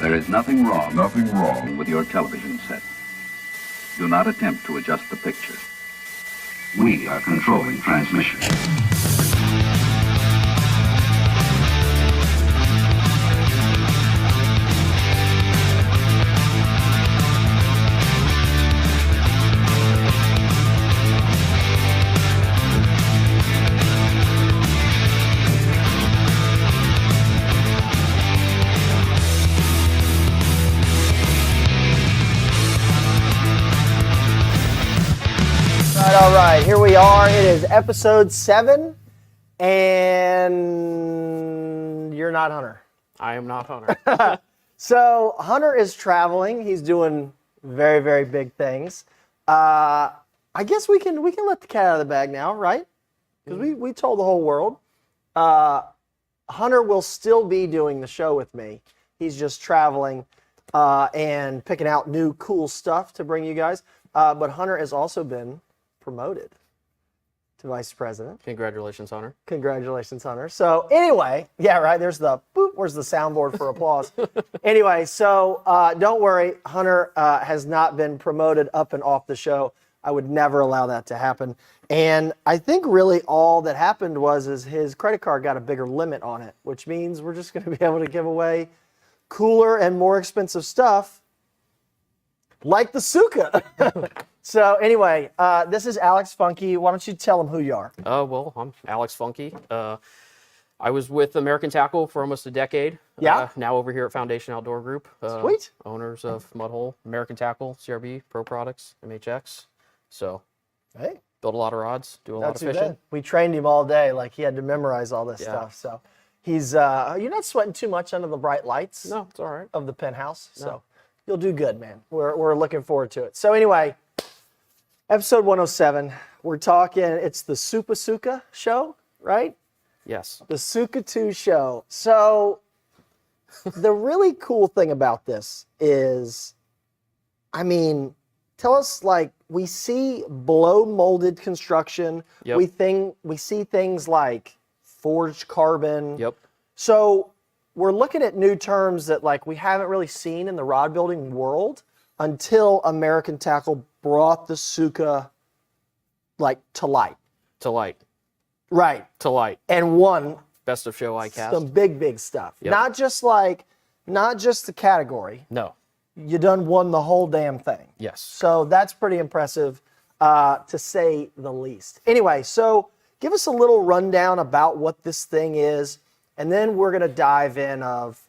There is nothing wrong with your television set. Do not attempt to adjust the picture. We are controlling transmission. All right, here we are. It is episode 7, and you're not Hunter. I am not Hunter. So Hunter is traveling. He's doing very, very big things. I guess we can let the cat out of the bag now, right? Because we told the whole world. Hunter will still be doing the show with me. He's just traveling and picking out new cool stuff to bring you guys. But Hunter has also been promoted to vice president. Congratulations, Hunter. Congratulations, Hunter. So anyway, yeah, right, there's the boop, where's the soundboard for applause? Anyway, so don't worry, Hunter has not been promoted up and off the show. I would never allow that to happen. And I think really all that happened was his credit card got a bigger limit on it, which means we're just going to be able to give away cooler and more expensive stuff like the Tsuka. So anyway, this is Alex Funky. Why don't you tell them who you are? Well, I'm Alex Funky. I was with American Tackle for almost a decade. Yeah. Now over here at Foundation Outdoor Group. Sweet. Owners of Mudhole, American Tackle, CRB, Pro Products, MHX. So, Hey, build a lot of rods, do a lot not of too fishing. bad. We trained him all day, like he had to memorize all this Yeah. stuff. So he's you're not sweating too much under the bright lights No, it's all right. of the penthouse. So No. you'll do good, man. We're looking forward to it. So anyway, episode 107. We're talking. It's the Tsuka show, right? Yes. The Tsuka 2 show. So the really cool thing about this is, I mean, tell us, like, we see blow molded construction. Yep. We see things like forged carbon. Yep. So we're looking at new terms that, like, we haven't really seen in the rod building world until American Tackle brought the Tsuka, like, to light. To light. Right. To light. And won Best of show ICAST. some big stuff. Yep. Not just the category. No. You done won the whole damn thing. Yes. So that's pretty impressive, to say the least. Anyway, so give us a little rundown about what this thing is, and then we're going to dive in of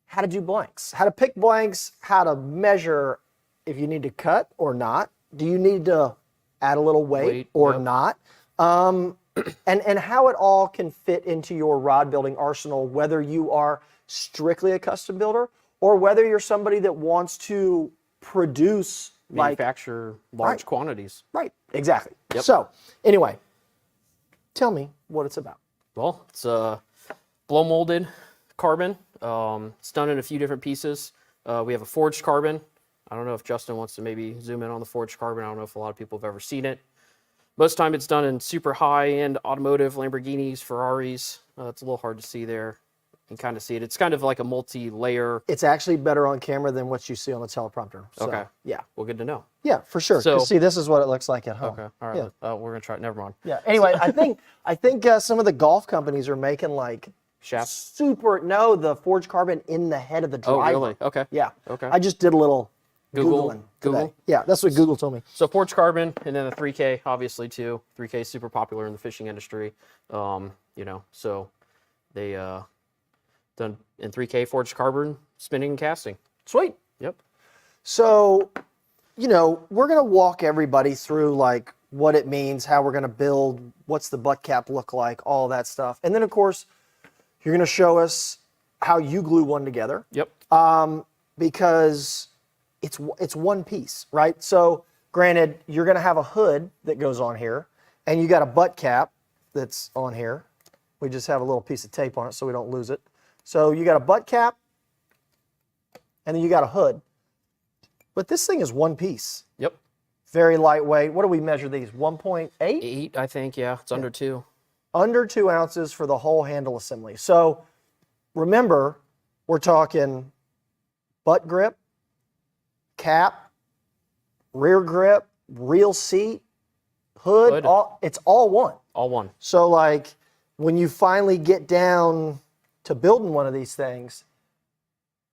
how to do blanks, how to pick blanks, how to measure if you need to cut or not. Do you need to add a little weight or yep. not? And how it all can fit into your rod building arsenal, whether you are strictly a custom builder or whether you're somebody that wants to produce Manufacture large quantities. Right, exactly. Yep. So, anyway, tell me what it's about. Well, it's blow molded carbon. It's done in a few different pieces. We have a forged carbon. I don't know if Justin wants to maybe zoom in on the forged carbon. I don't know if a lot of people have ever seen it. Most of the time it's done in super high-end automotive, Lamborghinis, Ferraris. It's a little hard to see there. You can kind of see it. It's kind of like a multi-layer. It's actually better on camera than what you see on the teleprompter. So, Okay. Yeah. Well, good to know. Yeah, for sure. So- See, this is what it looks like at home. Okay. All right. Yeah. We're going to try it. Never mind. Yeah. Anyway, I think some of the golf companies are making like Shafts. the forged carbon in the head of the Oh, driver. really? Okay. Yeah. Okay. I just did a little Google- Googling Google? today. Yeah, that's what Google told me. So forged carbon, and then the 3K, obviously, too. 3K is super popular in the fishing industry. So they done in 3K forged carbon, spinning and casting. Sweet. Yep. So, we're going to walk everybody through like what it means, how we're going to build, what's the butt cap look like, all that stuff. And then, of course, you're going to show us how you glue one together. Yep. Because it's one piece, right? So, granted, you're going to have a hood that goes on here, and you got a butt cap that's on here. We just have a little piece of tape on it so we don't lose it. So you got a butt cap, and then you got a hood. But this thing is one piece. Yep. Very lightweight. What do we measure these? 1.8? 8, I think. Yeah, it's under 2. Under 2 ounces for the whole handle assembly. So remember, we're talking butt grip, cap, rear grip, real seat, hood. It's all one. All one. So like when you finally get down to building one of these things,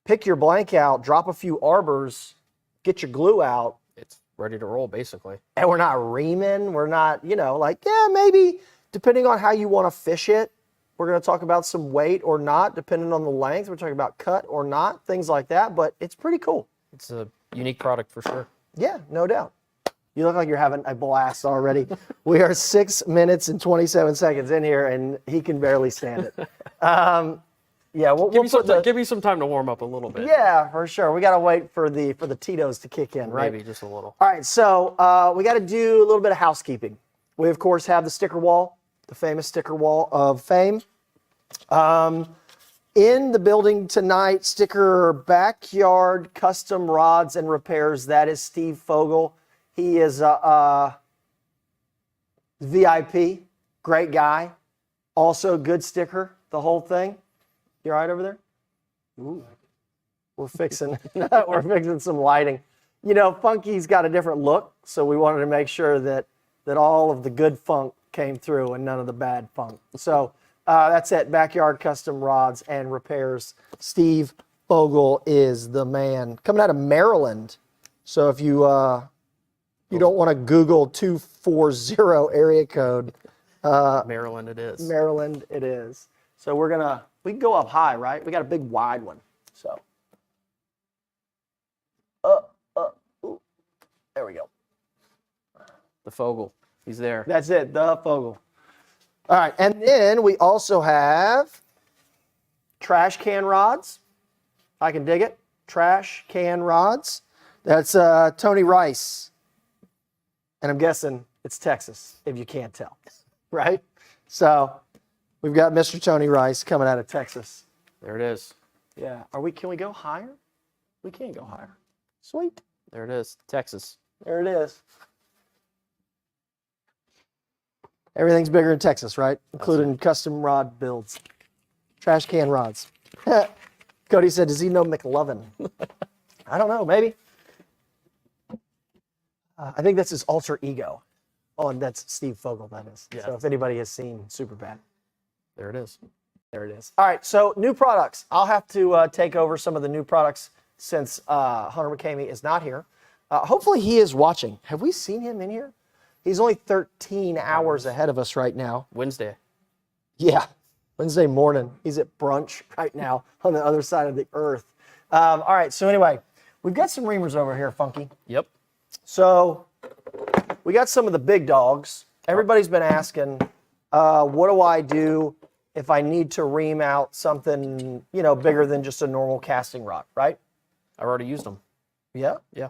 pick your blank out, drop a few arbors, get your glue out. It's ready to roll, basically. And we're not reaming. We're not, maybe depending on how you want to fish it. We're going to talk about some weight or not, depending on the length. We're talking about cut or not, things like that. But it's pretty cool. It's a unique product for sure. Yeah, no doubt. You look like you're having a blast already. We are 6 minutes and 27 seconds in here, and he can barely stand it. Yeah, give me some time to warm up a little bit. Yeah, for sure. We got to wait for the Tito's to kick in, right? Maybe just a little. All right, so we got to do a little bit of housekeeping. We, of course, have the sticker wall, the famous sticker wall of fame. In the building tonight, sticker backyard custom rods and repairs. That is Steve Fogel. He is a VIP, great guy. Also good sticker, the whole thing. You all right over there? Ooh. We're fixing some lighting. Funky's got a different look, so we wanted to make sure that all of the good funk came through and none of the bad funk. So that's it. Backyard custom rods and repairs. Steve Fogel is the man. Coming out of Maryland. So if you don't want to Google 240 area code. Maryland it is. Maryland it is. So we can go up high, right? We got a big wide one. So. Ooh. There we go. The Fogel. He's there. That's it, the Fogel. All right, and then we also have trash can rods. I can dig it. Trash can rods. That's Tony Rice. And I'm guessing it's Texas, if you can't tell, right? So we've got Mr. Tony Rice coming out of Texas. There it is. Yeah. Can we go higher? We can go higher. Sweet. There it is. Texas. There it is. Everything's bigger in Texas, right? Including custom rod builds. Trash can rods. Cody said, does he know McLovin? I don't know, maybe. I think that's his alter ego. Oh, and that's Steve Fogel, that is. Yeah. So if anybody has seen Superbad. There it is. There it is. All right, so new products. I'll have to take over some of the new products since Hunter McCamey is not here. Hopefully he is watching. Have we seen him in here? He's only 13 hours ahead of us right now. Wednesday. Yeah, Wednesday morning. He's at brunch right now on the other side of the earth. All right, so anyway, we've got some reamers over here, Funky. Yep. So we got some of the big dogs. Everybody's been asking, what do I do if I need to ream out something, bigger than just a normal casting rod, right? I've already used them. Yeah? Yeah.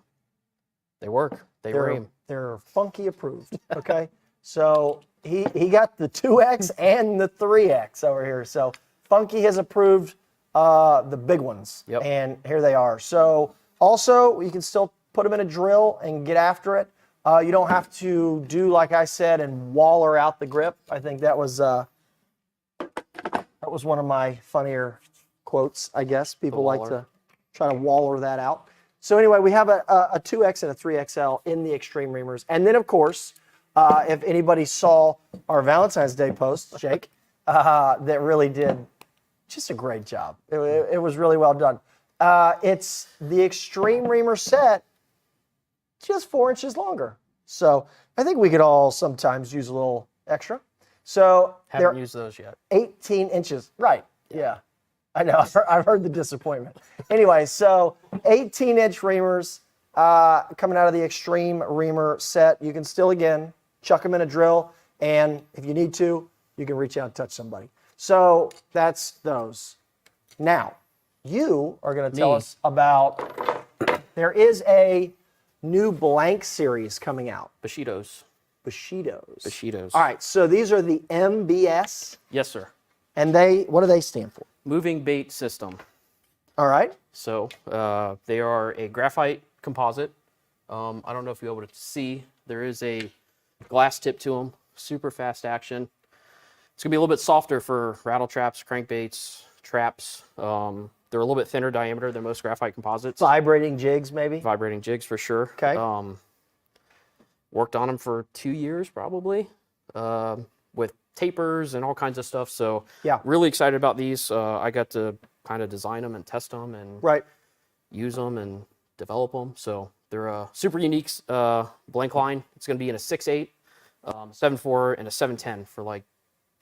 They work. They're ream. They're Funky approved, okay? So he got the 2X and the 3X over here. So Funky has approved the big ones. Yep. And here they are. So also, you can still put them in a drill and get after it. You don't have to do, like I said, and waller out the grip. I think that was one of my funnier quotes, I guess. People like to try to waller that out. So anyway, we have a 2X and a 3XL in the Extreme Reamers. And then, of course, if anybody saw our Valentine's Day post, Jake, that really did just a great job. It was really well done. It's the Extreme Reamer set, just 4 inches longer. So I think we could all sometimes use a little extra. So haven't used those yet. 18 inches. Right. Yeah. I know. I've heard the disappointment. Anyway, so 18-inch reamers coming out of the Extreme Reamer set. You can still, again, chuck them in a drill. And if you need to, you can reach out and touch somebody. So that's those. Now, you are going to tell us about, there is a new blank series coming out. Bushidos. All right, so these are the MBS. Yes, sir. And what do they stand for? Moving bait system. All right. So they are a graphite composite. I don't know if you're able to see. There is a glass tip to them. Super fast action. It's going to be a little bit softer for rattle traps, crankbaits, traps. They're a little bit thinner diameter than most graphite composites. Vibrating jigs, maybe? Vibrating jigs for sure. Okay. Worked on them for 2 years probably, with tapers and all kinds of stuff. So Yeah. really excited about these. I got to kind of design them and test them and Right. use them and develop them. So they're a super unique blank line. It's going to be in a 6.8, 7.4, and a 7.10 for like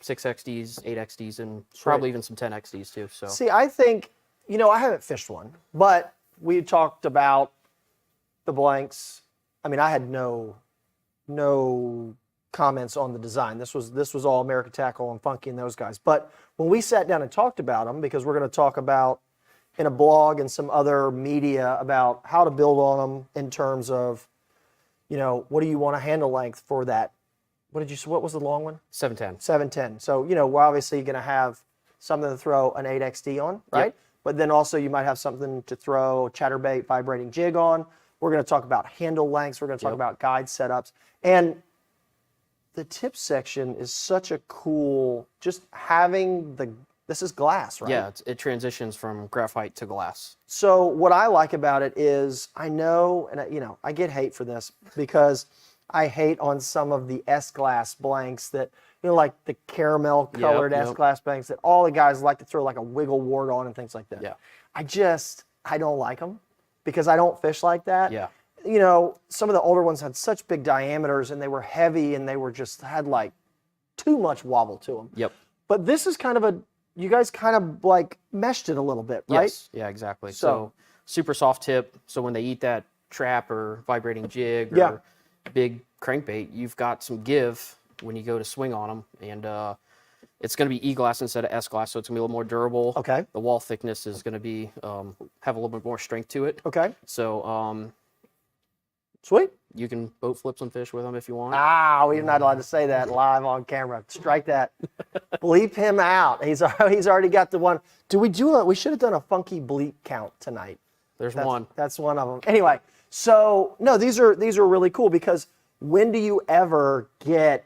6XDs, 8XDs, and probably even some 10XDs too. So See, I think, I haven't fished one, but we talked about the blanks. I mean, I had no comments on the design. This was all American Tackle and Funky and those guys. But when we sat down and talked about them, because we're going to talk about in a blog and some other media about how to build on them in terms of, what do you want a handle length for that? What was the long one? 7.10. 710. So, we're obviously going to have something to throw an 8XD on, right? Yep. But then also you might have something to throw chatterbait vibrating jig on. We're going to talk about handle lengths. We're going to talk about guide setups. And the tip section is such a cool, just having this is glass, right? Yeah, it transitions from graphite to glass. So what I like about it is I know, and I get hate for this because I hate on some of the S-glass blanks that, like the caramel colored S-glass blanks that all the guys like to throw like a wiggle wart on and things like that. Yeah. I don't like them because I don't fish like that. Yeah. Some of the older ones had such big diameters and they were heavy and they were had like too much wobble to them. Yep. But this is you guys kind of like meshed it a little bit, right? Yes. Yeah, exactly. So super soft tip. So when they eat that trap or vibrating jig or big crankbait, you've got some give when you go to swing on them. And it's going to be E-glass instead of S-glass, so it's going to be a little more durable. Okay. The wall thickness is going to be have a little bit more strength to it. Okay. So Sweet. you can boat flip some fish with them if you want. We're not allowed to say that live on camera. Strike that. Bleep him out. He's already got the one. We should have done a funky bleep count tonight. There's one. That's one of them. Anyway, so no, these are really cool because when do you ever get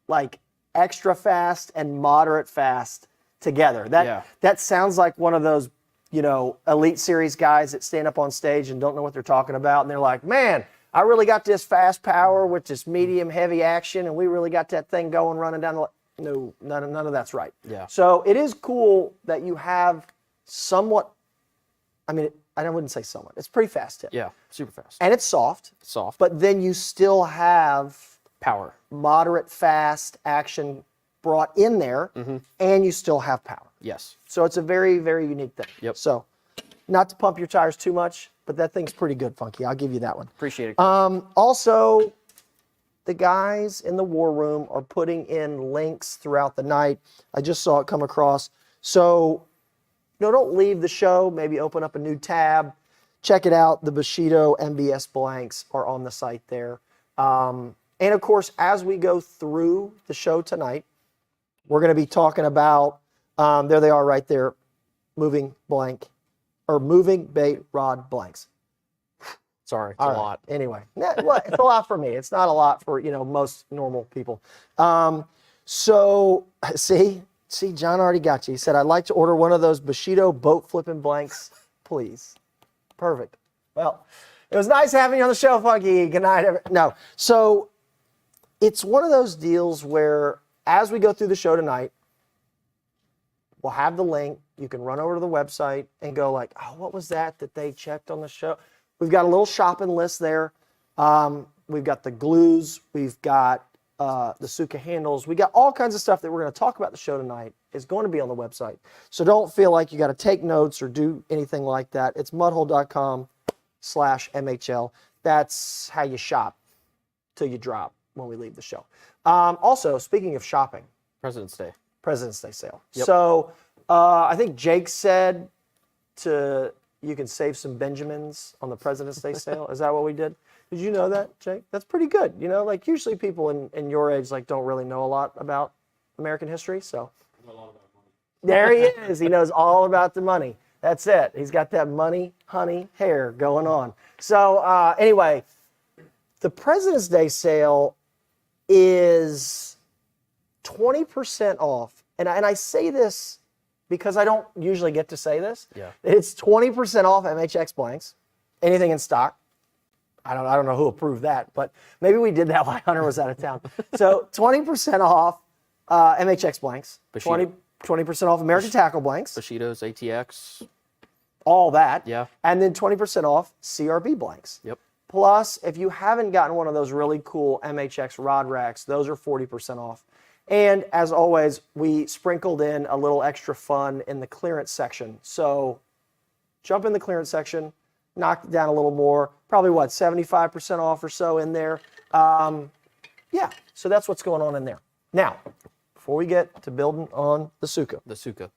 like extra fast and moderate fast together? That sounds like one of those, Elite Series guys that stand up on stage and don't know what they're talking about. And they're like, man, I really got this fast power with this medium heavy action. And we really got that thing going running down the... No, none of that's right. Yeah. So it is cool that you have somewhat, I wouldn't say somewhat. It's pretty fast tip. Yeah, super fast. And it's soft. Soft. But then you still have Power. moderate fast action brought in there, and you still have power. Yes. So it's a very, very unique thing. Yep. So not to pump your tires too much, but that thing's pretty good, Funky. I'll give you that one. Appreciate it. Also, the guys in the war room are putting in links throughout the night. I just saw it come across. So, don't leave the show. Maybe open up a new tab. Check it out. The Bushido MBS blanks are on the site there. And of course, as we go through the show tonight, we're going to be talking about, there they are right there, moving bait rod blanks. Sorry, it's All a right. lot. Anyway, it's a lot for me. It's not a lot for, most normal people. So, see, John already got you. He said, I'd like to order one of those Bushido boat flipping blanks, please. Perfect. Well, it was nice having you on the show, Funky. Good night. No. So, it's one of those deals where as we go through the show tonight, we'll have the link. You can run over to the website and go like, oh, what was that they checked on the show? We've got a little shopping list there. We've got the glues. We've got the Tsuka handles. We got all kinds of stuff that we're going to talk about the show tonight is going to be on the website. So don't feel like you got to take notes or do anything like that. It's mudhole.com/MHL. That's how you shop till you drop when we leave the show. Also, speaking of shopping. President's Day sale. Yep. So I think Jake said you can save some Benjamins on the President's Day sale. Is that what we did? Did you know that, Jake? That's pretty good. Like usually people in your age don't really know a lot about American history. So there he is. He knows all about the money. That's it. He's got that money, honey, hair going on. So anyway, the President's Day sale is 20% off. And I say this because I don't usually get to say this. Yeah. It's 20% off MHX blanks, anything in stock. I don't know who approved that, but maybe we did that while Hunter was out of town. So 20% off MHX blanks, Bushido. 20% off American Tackle blanks, Bushido's ATX. all that. Yeah. And then 20% off CRB blanks. Yep. Plus, if you haven't gotten one of those really cool MHX rod racks, those are 40% off. And as always, we sprinkled in a little extra fun in the clearance section. So jump in the clearance section, knock it down a little more, probably 75% off or so in there. Yeah, so that's what's going on in there. Now, before we get to building on the Tsuka. The Tsuka.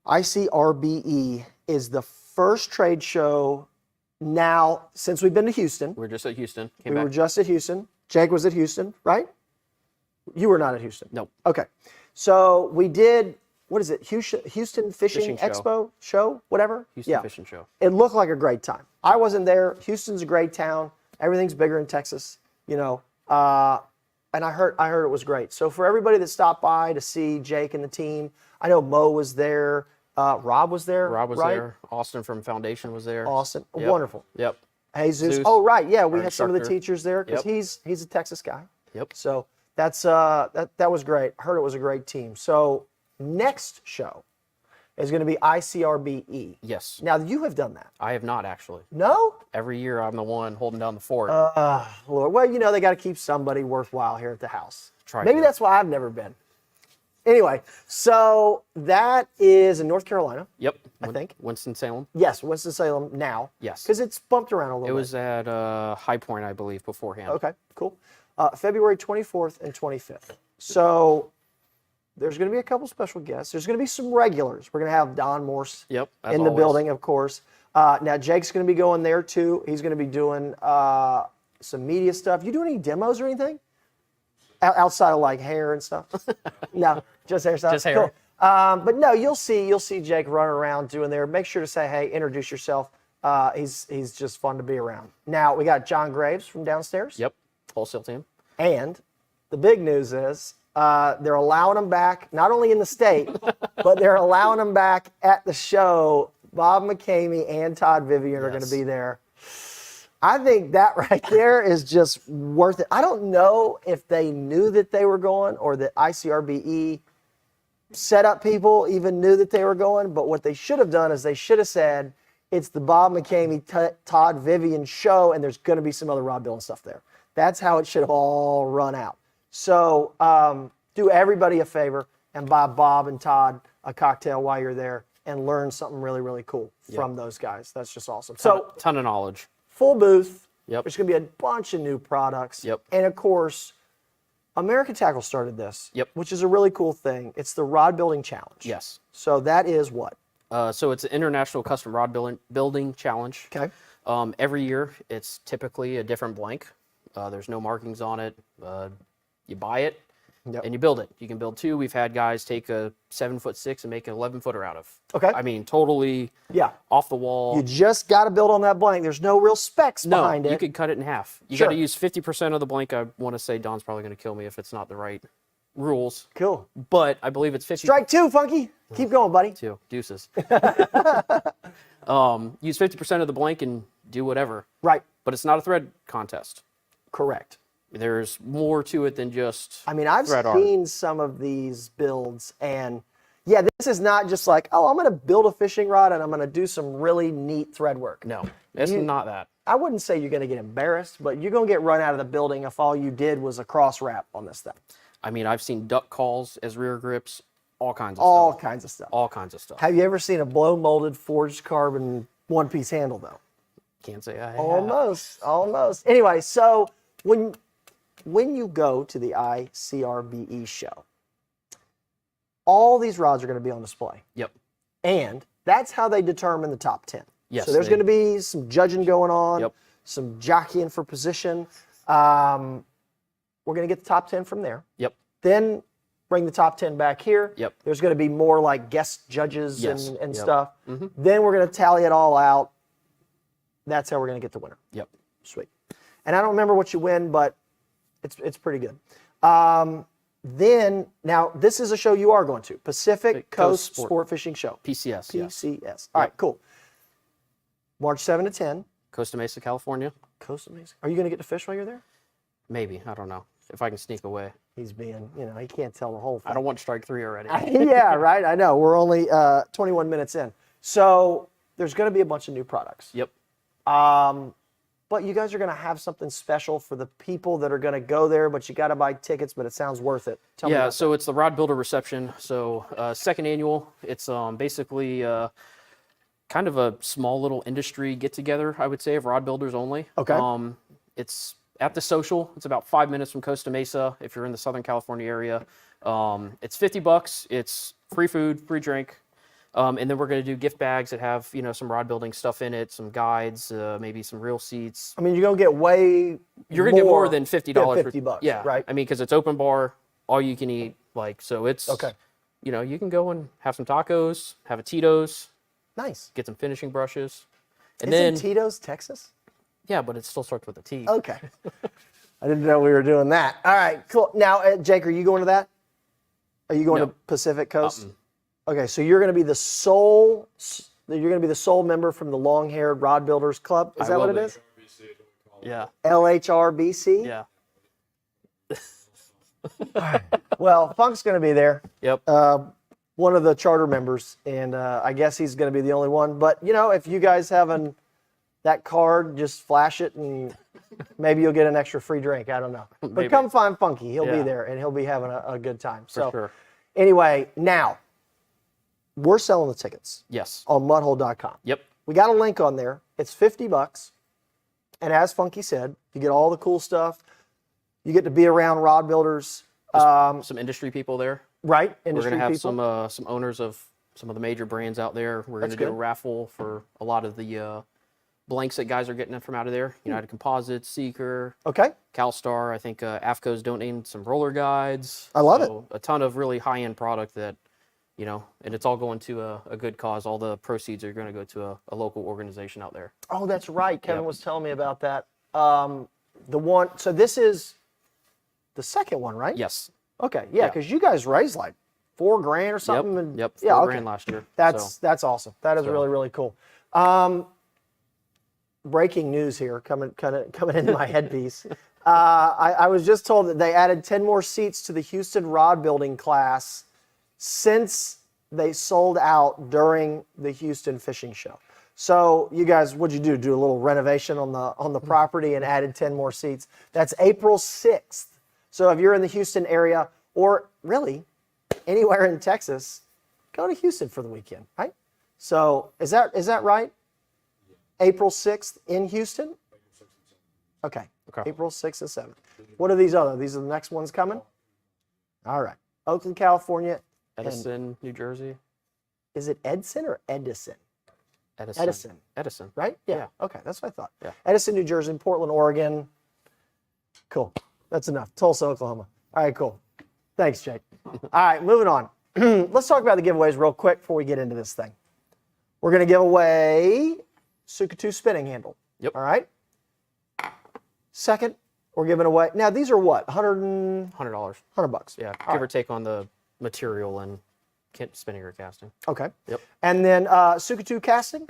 ICRBE is the first trade show now since we've been to Houston. We're just at Houston. We were just at Houston. Jake was at Houston, right? You were not at Houston. No. Okay. So we did, what is it? Houston Fishing Show. Expo show, whatever? Houston Fishing Show. It looked like a great time. I wasn't there. Houston's a great town. Everything's bigger in Texas, you know. And I heard it was great. So for everybody that stopped by to see Jake and the team, I know Mo was there. Rob was there. Rob was right? there. Austin from Foundation was there. Austin. Yep. Wonderful. Yep. Jesus. Zeus, Oh, right. Yeah, we our had some of the instructor. teachers there because Yep. he's a Texas guy. Yep. So that's that was great. Heard it was a great team. So next show is going to be ICRBE. Yes. Now you have done that. I have not actually. No? Every year I'm the one holding down the fort. Lord. Well, you know they got to keep somebody worthwhile here at the house. Try Maybe to. that's why I've never been. Anyway, so that is in North Carolina. Yep. I think. Winston-Salem. Yes, Winston-Salem now. Yes. Because it's bumped around a little It bit. was at High Point, I believe, beforehand. Okay, cool. February 24th and 25th. So there's going to be a couple special guests. There's going to be some regulars. We're going to have Don Morse Yep. as in the always. building, of course. Now, Jake's going to be going there, too. He's going to be doing some media stuff. You do any demos or anything? Outside of, like, hair and stuff? No, just hair stuff? Just hair. Cool. But no, you'll see Jake running around doing there. Make sure to say, hey, introduce yourself. He's just fun to be around. Now, we got John Graves from downstairs. Yep. Wholesale team. And the big news is they're allowing them back, not only in the state, but they're allowing them back at the show. Bob McCamey and Todd Vivian are going to Yes. be there. I think that right there is just worth it. I don't know if they knew that they were going or that ICRBE setup people even knew that they were going, but what they should have done is they should have said, it's the Bob McCamey, Todd Vivian show, and there's going to be some other rod building stuff there. That's how it should have all run out. So do everybody a favor and buy Bob and Todd a cocktail while you're there and learn something really, really cool from those guys. That's just awesome. So Ton of knowledge. full booth. Yep. There's going to be a bunch of new products. Yep. And of course, American Tackle started this, Yep. which is a really cool thing. It's the Rod Building Challenge. Yes. So that is what? So it's an international custom rod building challenge. Okay. Every year, it's typically a different blank. There's no markings on it. You buy it Yep. and you build it. You can build two. We've had guys take a 7'6" and make an 11-footer out of. Okay. I mean, totally Yeah. off the wall. You just got to build on that blank. There's no real specs No, behind it. you could cut it in half. You Sure. got to use 50% of the blank. I want to say Don's probably going to kill me if it's not the right rules, Cool. but I believe it's 50. Strike two, Funky. Keep going, buddy. Two deuces. Use 50% of the blank and do whatever. Right. But it's not a thread contest. Correct. There's more to it than just I mean, I've thread art. seen some of these builds, and yeah, this is not just like, oh, I'm going to build a fishing rod and I'm going to do some really neat thread work. No, it's not that. I wouldn't say you're going to get embarrassed, but you're going to get run out of the building if all you did was a cross wrap on this thing. I mean, I've seen duck calls as rear grips, all kinds of All stuff. kinds of stuff. All kinds of stuff. Have you ever seen a blow molded forged carbon one-piece handle, though? Can't say I have. Almost. Anyway, so when you go to the ICRBE show, all these rods are going to be on display. Yep. And that's how they determine the top 10. Yes, So there's they- going to be some judging going on, Yep. some jockeying for position. We're going to get the top 10 from there. Yep. Then bring the top 10 back here. Yep. There's going to be more like guest judges Yes. and Yep. stuff. Mhm. Then we're going to tally it all out. That's how we're going to get the winner. Yep. Sweet. And I don't remember what you win, but it's pretty good. Then, now, this is a show you are going to. Pacific Coast Coast Sport Fishing Show. PCS, yes. PCS. All right, cool. March 7 to 10. Costa Mesa, California. Coast Amazing. Are you going to get to fish while you're there? Maybe. I don't know. If I can sneak away. He's being, he can't tell the whole thing. I don't want strike 3 already. Yeah, right. I know. We're only 21 minutes in. So there's going to be a bunch of new products. Yep. But you guys are going to have something special for the people that are going to go there, but you got to buy tickets, but it sounds worth it. Tell me Yeah, about so it's the Rod Builder Reception. So second annual. It's basically kind of a small little industry get-together, I would say, of rod builders only. Okay. It's at the Social. It's about 5 minutes from Costa Mesa if you're in the Southern California area. It's $50. It's free food, free drink. And then we're going to do gift bags that have, some rod building stuff in it, some guides, maybe some reel seats. I mean, you're going to get You're going to get more than $50. than $50, yeah, right? I mean, because it's open bar, all you can eat. So it's, Okay. You can go and have some tacos, have a Tito's, Nice. get some finishing brushes. And Isn't then, Tito's Texas? yeah, but it still starts with a T. Okay. I didn't know we were doing that. All right, cool. Now, Jake, are you going to that? Are you going No. to Pacific Coast? Okay, so you're going to be the sole. You're going to be the sole member from the Long-Haired Rod Builders Club. Is that what it is? Yeah. LHRBC. Yeah. Well, Funk's going to be there. Yep. One of the charter members, and I guess he's going to be the only one. But if you guys have that card, just flash it, and maybe you'll get an extra free drink. I don't know. But Maybe. come find Funky. He'll be Yeah. there, and he'll be having a good time. For sure. Anyway, now we're selling the tickets Yes. on mudhole.com. Yep. We got a link on there. It's $50, and as Funky said, you get all the cool stuff. You get to be around rod builders, Some industry people there. right? We're Industry going to have people. some owners of some of the major brands out there. We're going That's to do a good. raffle for a lot of the blanks that guys are getting from out of there. United Composites, Seeker, Okay. CalStar. I think AFCO's donating some roller guides. I love it. A ton of really high-end product that, and it's all going to a good cause. All the proceeds are going to go to a local organization out there. Oh, that's right. Kevin Yep. was telling me about that. The one. So this is the second one, right? Yes. Okay. Yeah, Yeah. because you guys raised like $4,000 or something. Yep. and- Yep. Yeah. $4 Okay. grand last year. That's awesome. That is So- really, really cool. Breaking news here, coming into my headpiece. I was just told that they added 10 more seats to the Houston rod building class since they sold out during the Houston fishing show. So you guys, what'd you do? Do a little renovation on the property and added 10 more seats. That's April 6th. So if you're in the Houston area, or really anywhere in Texas, go to Houston for the weekend, right? So is that right? April 6th in Houston? Okay. Okay. April 6th and 7th. What are these other? These are the next ones coming? All right. Oakland, California. and- Edison, New Jersey. Is it Edson or Edison? Edison. Edison. Right? Yeah. Yeah. Okay. That's what I thought. Yeah. Edison, New Jersey, Portland, Oregon. Cool. That's enough. Tulsa, Oklahoma. All right, cool. Thanks, Jake. All right, moving on. Let's talk about the giveaways real quick before we get into this thing. We're going to give away Tsuka 2 spinning handle. Yep. All right. Second, we're giving away. Now, these are what? $100 $100. Yeah. All Give right. or take on the material and spinning or casting. Okay. Yep. And then Tsuka 2 casting,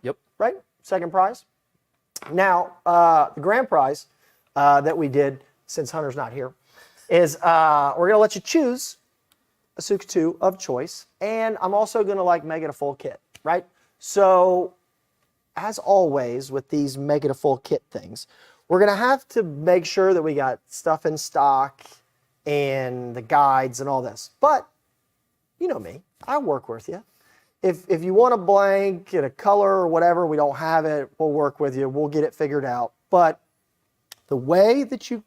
Yep. right? Second prize. Now, the grand prize that we did, since Hunter's not here, is we're going to let you choose a Tsuka 2 of choice. And I'm also going to make it a full kit, right? So, as always with these make it a full kit things, we're going to have to make sure that we got stuff in stock and the guides and all this. But you know me, I work with you. If you want a blank and a color or whatever, we don't have it, we'll work with you. We'll get it figured out. But the way that you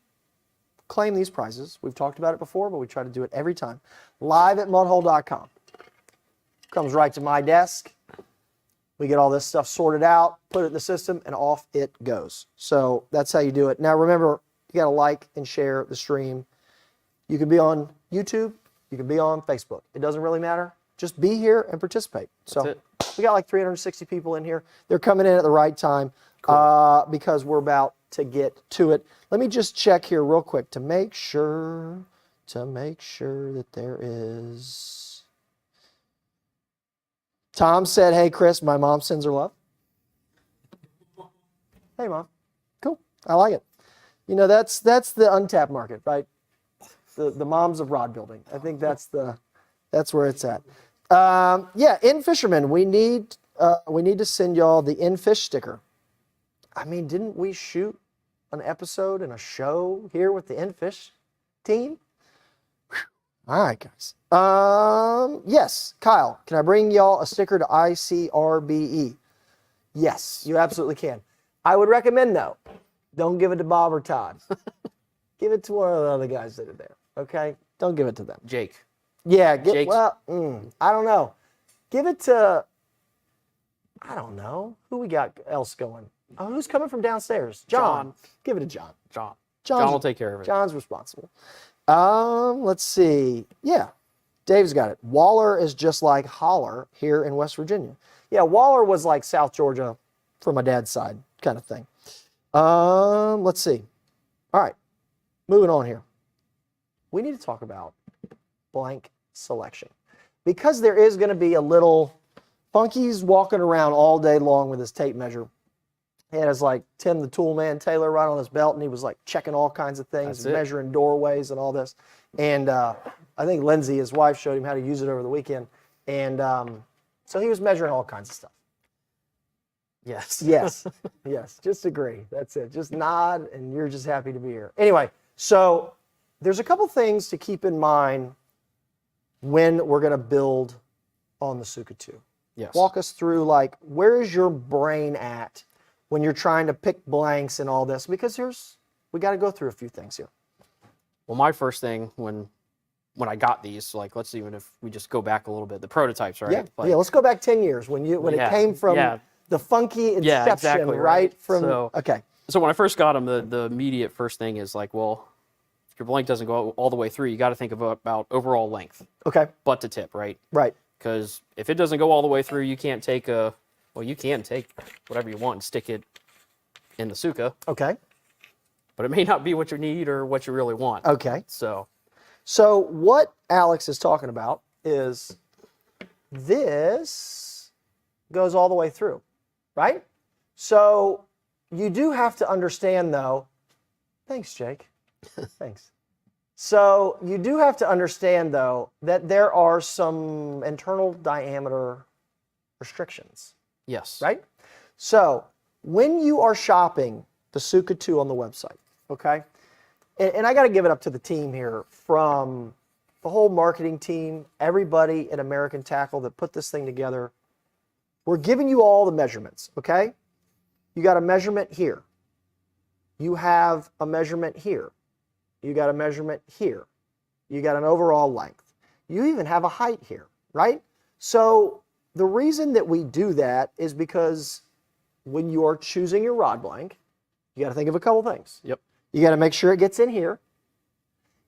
claim these prizes, we've talked about it before, but we try to do it every time, live at mudhole.com. Comes right to my desk. We get all this stuff sorted out, put it in the system, and off it goes. So that's how you do it. Now remember, you got to like and share the stream. You can be on YouTube. You can be on Facebook. It doesn't really matter. Just be here and participate. So That's it. we got like 360 people in here. They're coming in at the right time because we're about to get to it. Let me just check here real quick to make sure to make sure that there is. Tom said, hey, Chris, my mom sends her love. Hey, Mom. Cool. I like it. You know, that's the untapped market, right? The moms of rod building. I think that's where it's at. Yeah, in fishermen, we need to send y'all the in fish sticker. I mean, didn't we shoot an episode and a show here with the in fish team? Whew. All right, guys. Yes, Kyle, can I bring y'all a sticker to ICRBE? Yes, you absolutely can. I would recommend, though, don't give it to Bob or Todd. Give it to one of the other guys that are there, okay? Don't give it to them. Jake. Yeah, Jake's. I don't know. Give it to, I don't know. Who we got else going? Oh, who's coming from downstairs? John. Give it to John. John will take care of it. John's responsible. Let's see. Yeah, Dave's got it. Waller is just like Holler here in West Virginia. Yeah, Waller was like South Georgia from my dad's side kind of thing. Let's see. All right, moving on here. We need to talk about blank selection because there is going to be a little Funky's walking around all day long with his tape measure. He has like Tim the Tool Man Taylor right on his belt, and he was like checking all kinds of things, measuring doorways and all this. And I think Lindsay, his wife, showed him how to use it over the weekend. And so he was measuring all kinds of stuff. Yes. Yes. Just agree. That's it. Just nod, and you're just happy to be here. Anyway, so there's a couple things to keep in mind when we're going to build on the Tsuka 2. Yes. Walk us through, like, where is your brain at when you're trying to pick blanks and all this? Because we got to go through a few things here. Well, my first thing when I got these, like, let's even if we just go back a little bit, the prototypes, right? Yeah, Like, yeah. Let's go back 10 years when it came from the funky inception, yeah, exactly, right? Okay. So when I first got them, the immediate first thing is like, well, if your blank doesn't go all the way through, you got to think about overall length. Okay. Butt to tip, right? Right. Because if it doesn't go all the way through, you can't take you can take whatever you want and stick it in the Tsuka. Okay. But it may not be what you need or what you really want. Okay. So what Alex is talking about is this goes all the way through, right? So you do have to understand, though. Thanks, Jake. Thanks. So you do have to understand, though, that there are some internal diameter restrictions. yes. Right? So when you are shopping the Tsuka 2 on the website, okay, and I got to give it up to the team here, from the whole marketing team, everybody at American Tackle that put this thing together. We're giving you all the measurements, okay? You got a measurement here. You have a measurement here. You got a measurement here. You got an overall length. You even have a height here, right? So the reason that we do that is because when you are choosing your rod blank, you got to think of a couple things. Yep. You got to make sure it gets in here.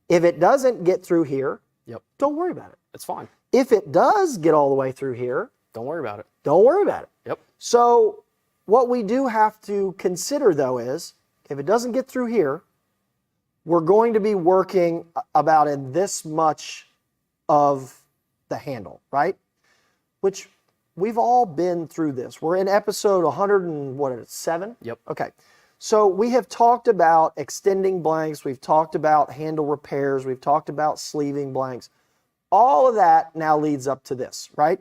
If it doesn't get through here, Yep. don't worry about it. It's fine. If it does get all the way through here, Don't worry about it. don't worry about it. Yep. So what we do have to consider, though, is if it doesn't get through here, we're going to be working about in this much of the handle, right? Which we've all been through this. We're in episode 107? Yep. Okay. So we have talked about extending blanks. We've talked about handle repairs. We've talked about sleeving blanks. All of that now leads up to this, right?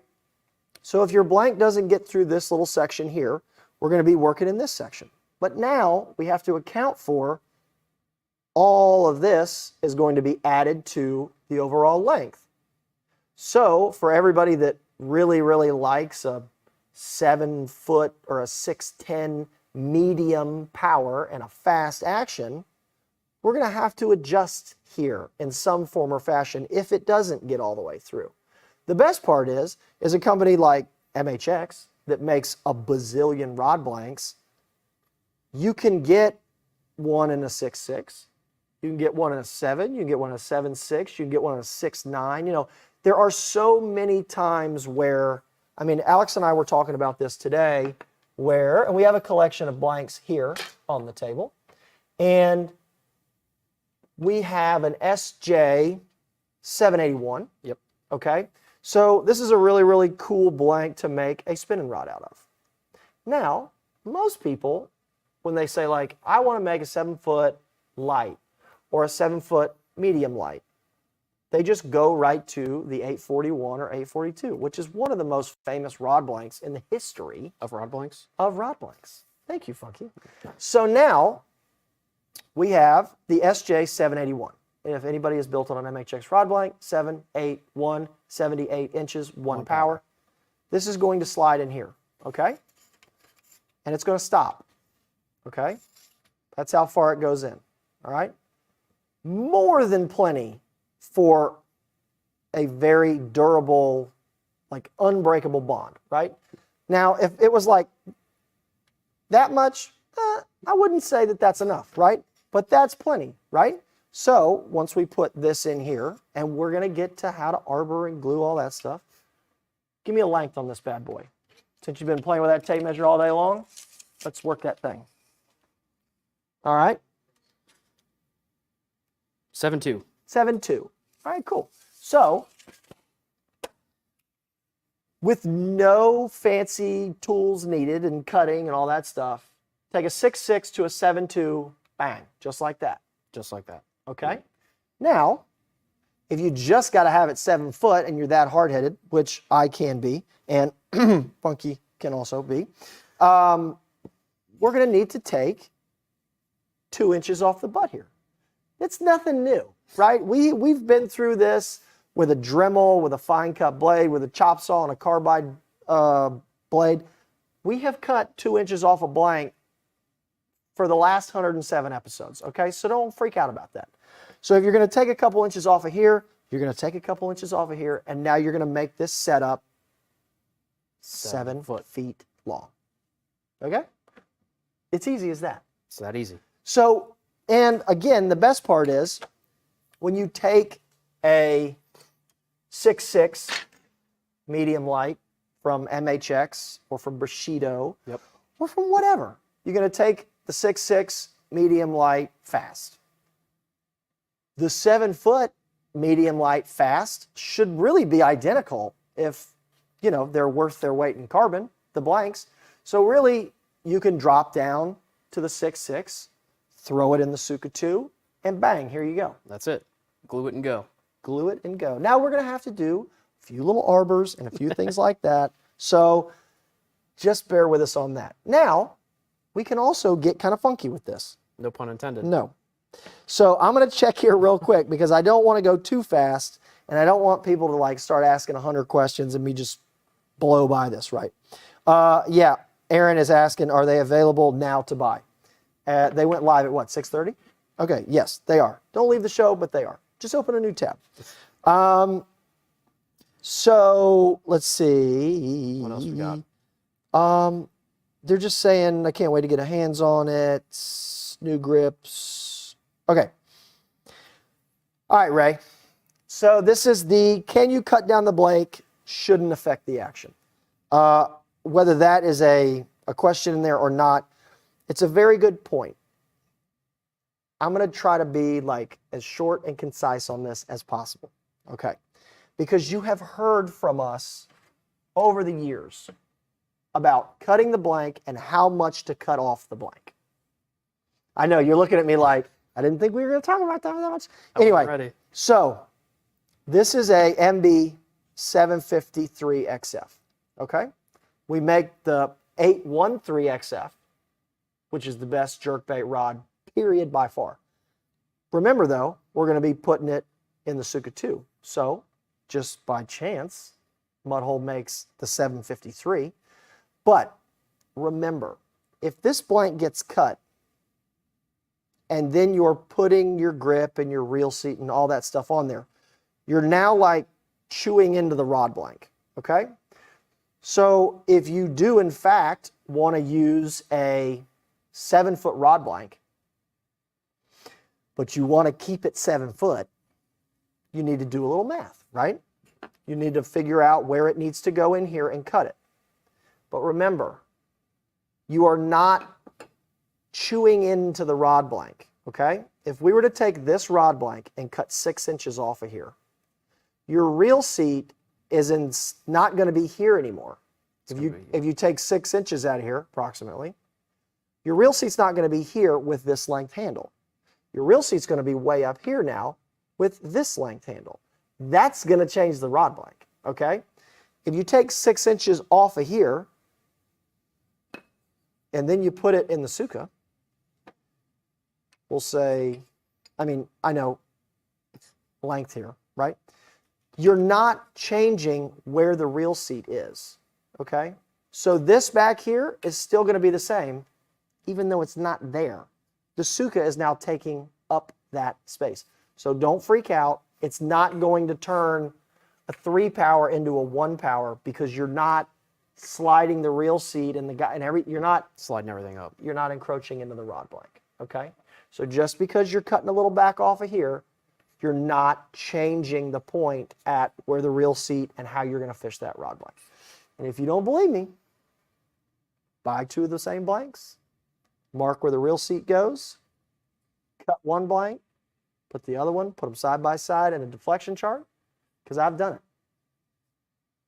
So if your blank doesn't get through this little section here, we're going to be working in this section. But now we have to account for all of this is going to be added to the overall length. So for everybody that really, really likes a 7-foot or a 6'10" medium power and a fast action, we're going to have to adjust here in some form or fashion if it doesn't get all the way through. The best part is a company like MHX that makes a bazillion rod blanks. You can get one in a 6.6. You can get one in a 7. You can get one in a 7.6. You can get one in a 6.9. You know, there are so many times where, I mean, Alex and I were talking about this today, and we have a collection of blanks here on the table, and we have an SJ 781. Yep. Okay, so this is a really, really cool blank to make a spinning rod out of. Now, most people, when they say like, I want to make a 7-foot light or a 7-foot medium light, they just go right to the 841 or 842, which is one of the most famous rod blanks in the history Of rod blanks? of rod blanks. Thank you, Funky. So now we have the SJ781. And if anybody has built on an MHX rod blank, 781, 78 inches, one power. This is going to slide in here, okay? And it's going to stop, okay? That's how far it goes in, all right? More than plenty for a very durable, like unbreakable bond, right? Now, if it was like that much, I wouldn't say that that's enough, right? But that's plenty, right? So once we put this in here, and we're going to get to how to arbor and glue all that stuff, give me a length on this bad boy. Since you've been playing with that tape measure all day long, let's work that thing. All right? 7.2. 7.2. All right, cool. So, with no fancy tools needed and cutting and all that stuff, take a 6.6 to a 7.2, bang, just like that. Just like that. Okay? Now, if you just got to have it 7 foot and you're that hard-headed, which I can be, and Funky can also be, we're going to need to take 2 inches off the butt here. It's nothing new, right? We've been through this with a Dremel, with a fine cut blade, with a chop saw and a carbide blade. We have cut 2 inches off a blank for the last 107 episodes, okay? So don't freak out about that. So if you're going to take a couple inches off of here, you're going to take a couple inches off of here, and now you're going to make this setup 7 feet long, okay? It's easy as that. It's that easy. So, and again, the best part is when you take a 6.6 medium light from MHX or from Bushido, Yep. or from whatever, you're going to take the 6.6 medium light fast. The 7 foot medium light fast should really be identical if, you know, they're worth their weight in carbon, the blanks. So really, you can drop down to the 6.6, throw it in the Tsuka 2, and bang, here you go. That's it. Glue it and go. Glue it and go. Now we're going to have to do a few little arbors and a few things like that. So just bear with us on that. Now, we can also get kind of funky with this. No pun intended. No. So I'm going to check here real quick because I don't want to go too fast and I don't want people to like start asking 100 questions and me just blow by this, right? Yeah, Aaron is asking, are they available now to buy? They went live at what, 6:30? Okay, yes, they are. Don't leave the show, but they are. Just open a new tab. So let's see. What else we got? They're just saying, I can't wait to get a hands on it. New grips. Okay. All right, Ray. So this is the, can you cut down the blank? Shouldn't affect the action. Whether that is a question in there or not, it's a very good point. I'm going to try to be like as short and concise on this as possible. Okay. Because you have heard from us over the years about cutting the blank and how much to cut off the blank. I know you're looking at me like, I didn't think we were going to talk about that much. Anyway, ready. So this is a MB 753 XF. Okay. We make the 813 XF, which is the best jerkbait rod, period, by far. Remember, though, we're going to be putting it in the Tsuka 2. So, just by chance, Mudhole makes the 753. But remember, if this blank gets cut, and then you're putting your grip and your reel seat and all that stuff on there, you're now like chewing into the rod blank, okay? So if you do, in fact, want to use a 7 foot rod blank, but you want to keep it 7 foot, you need to do a little math, right? You need to figure out where it needs to go in here and cut it. But remember, you are not chewing into the rod blank, okay? If we were to take this rod blank and cut 6 inches off of here, Your real seat is not going to be here anymore. If you take 6 inches out of here, approximately, your real seat's not going to be here with this length handle. Your real seat's going to be way up here now with this length handle. That's going to change the rod blank, okay? If you take 6 inches off of here, and then you put it in the Tsuka, we'll say, I know length here, right? You're not changing where the real seat is, okay? So this back here is still going to be the same, even though it's not there. The Tsuka is now taking up that space. So don't freak out. It's not going to turn a 3-power into a 1-power because you're not sliding the real seat and you're not sliding everything up. You're not encroaching into the rod blank, okay? So just because you're cutting a little back off of here, you're not changing the point at where the real seat and how you're going to fish that rod blank. And if you don't believe me, buy 2 of the same blanks, mark where the real seat goes, cut one blank, put the other one, put them side by side in a deflection chart, because I've done it.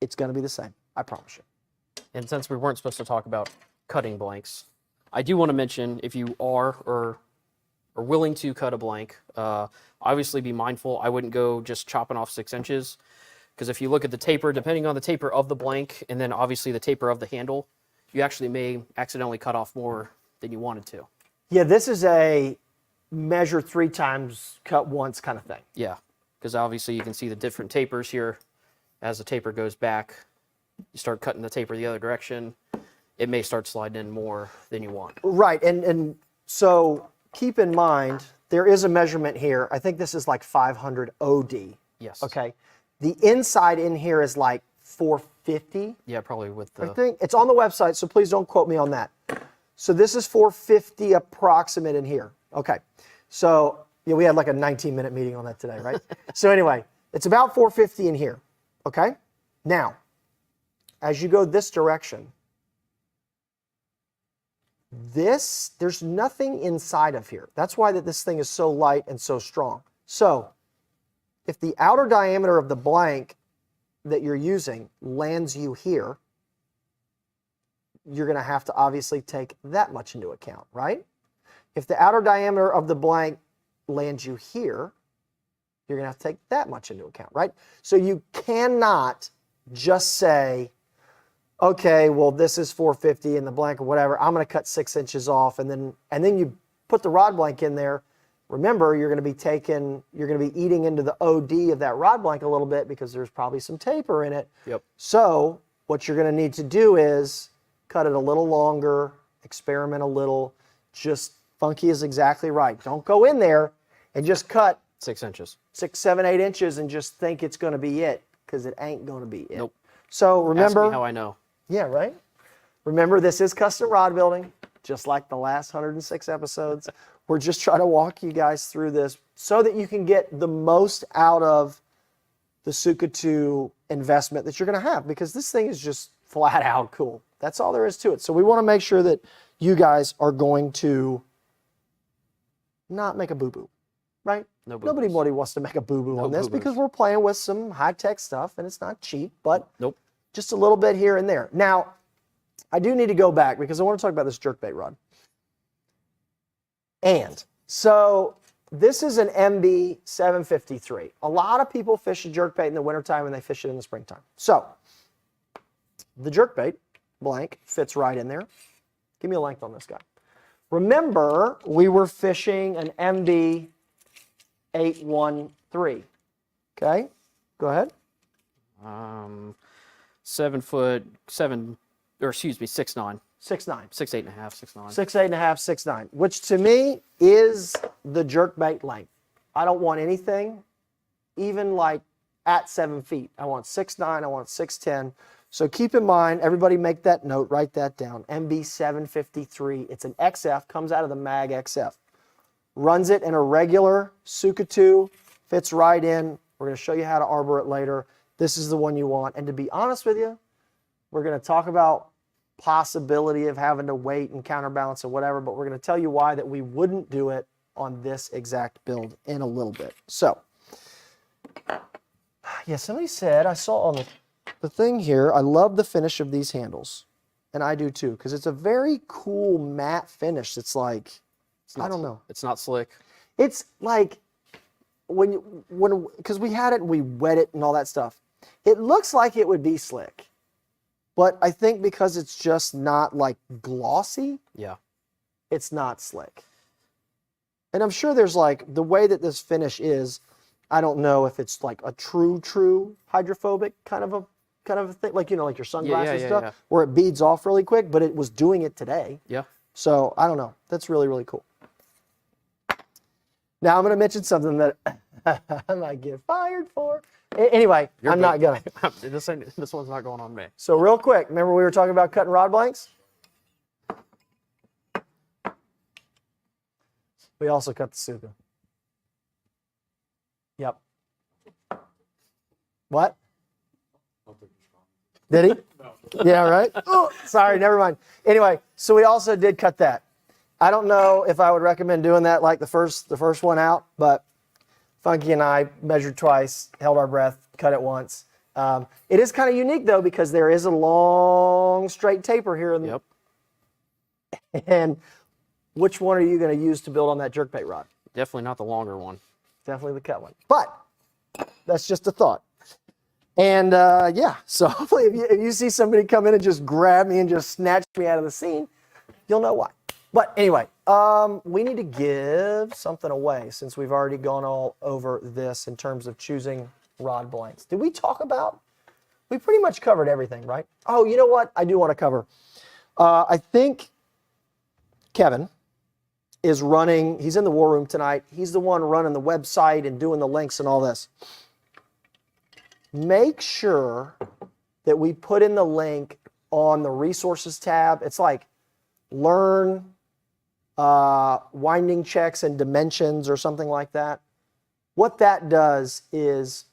It's going to be the same, I promise you. And since we weren't supposed to talk about cutting blanks, I do want to mention, if you are or willing to cut a blank, obviously be mindful. I wouldn't go just chopping off 6 inches, because if you look at the taper, depending on the taper of the blank and then obviously the taper of the handle, you actually may accidentally cut off more than you wanted to. Yeah, this is a measure 3 times, cut once kind of thing. Yeah, because obviously you can see the different tapers here. As the taper goes back, you start cutting the taper the other direction, it may start sliding in more than you want. Right, and so keep in mind, there is a measurement here. I think this is like 500 OD. Yes. Okay. The inside in here is like 450. Yeah, probably with the... I think it's on the website, so please don't quote me on that. So this is 450 approximate in here. Okay. So yeah, we had like a 19-minute meeting on that today, right? So anyway, it's about 450 in here. Okay. Now, as you go this direction, there's nothing inside of here. That's why this thing is so light and so strong. So if the outer diameter of the blank that you're using lands you here, you're going to have to obviously take that much into account, right? If the outer diameter of the blank lands you here, you're going to have to take that much into account, right? So you cannot just say, okay, well, this is 450 in the blank or whatever, I'm going to cut 6 inches off, and then you put the rod blank in there. Remember, you're going to be eating into the OD of that rod blank a little bit because there's probably some taper in it. Yep. So what you're going to need to do is cut it a little longer, experiment a little. Just Funky is exactly right. Don't go in there and just cut 6 inches. 6, 7, 8 inches and just think it's going to be it, because it ain't going to be it. Nope. So remember, Ask me how I know. yeah, right? Remember, this is custom rod building, just like the last 106 episodes. We're just trying to walk you guys through this so that you can get the most out of the Tsuka 2 investment that you're going to have, because this thing is just flat out cool. That's all there is to it. So we want to make sure that you guys are going to not make a boo-boo, right? No boo-boos. Nobody wants to make a boo-boo on this boo-boos. because we're playing with some high-tech stuff and it's not cheap, but Nope. just a little bit here and there. Now, I do need to go back because I want to talk about this jerkbait rod. And so this is an MB 753. A lot of people fish a jerkbait in the wintertime and they fish it in the springtime. So the jerkbait blank fits right in there. Give me a length on this guy. Remember, we were fishing an MB 813. Okay, go ahead. 7 foot 7, or excuse me, 6'9". 6'9". 6'8.5", 6'9". 6'8.5", 6'9", which to me is the jerkbait length. I don't want anything even like at 7 feet. I want 6'9", I want 6'10". So keep in mind, everybody make that note, write that down. MB 753. It's an XF, comes out of the Mag XF. Runs it in a regular Tsuka 2, fits right in. We're going to show you how to arbor it later. This is the one you want. And to be honest with you, we're going to talk about possibility of having to weight and counterbalance and whatever, but we're going to tell you why that we wouldn't do it on this exact build in a little bit. So Yeah, somebody said, I saw on the thing here, I love the finish of these handles. And I do too, because it's a very cool matte finish. It's like, I don't know. It's not slick. It's like, because we had it and we wet it and all that stuff. It looks like it would be slick. But I think because it's just not like glossy, Yeah. it's not slick. And I'm sure there's like, the way that this finish is, I don't know if it's like a true hydrophobic kind of a thing, like, you know, like your sunglasses stuff, where it beads off really quick, but it was doing it today. Yeah. So I don't know. That's really, really cool. Now I'm going to mention something that I might get fired for. Anyway, I'm not going to. This one's not going on me. So real quick, remember we were talking about cutting rod blanks? We also cut the Tsuka. Yep. What? Did he? Yeah, right? Oh, sorry, never mind. Anyway, so we also did cut that. I don't know if I would recommend doing that like the first one out, but Funky and I measured twice, held our breath, cut it once. It is kind of unique though, because there is a long straight taper here. Yep. And which one are you going to use to build on that jerkbait rod? Definitely not the longer one. Definitely the cut one. But that's just a thought. And yeah, so hopefully if you see somebody come in and just grab me and just snatch me out of the scene, you'll know why. But anyway, we need to give something away since we've already gone all over this in terms of choosing rod blanks. Did we talk about? We pretty much covered everything, right? Oh, you know what? I do want to cover. I think Kevin is running, he's in the war room tonight. He's the one running the website and doing the links and all this. Make sure that we put in the link on the resources tab. It's like learn winding checks and dimensions or something like that. What that does is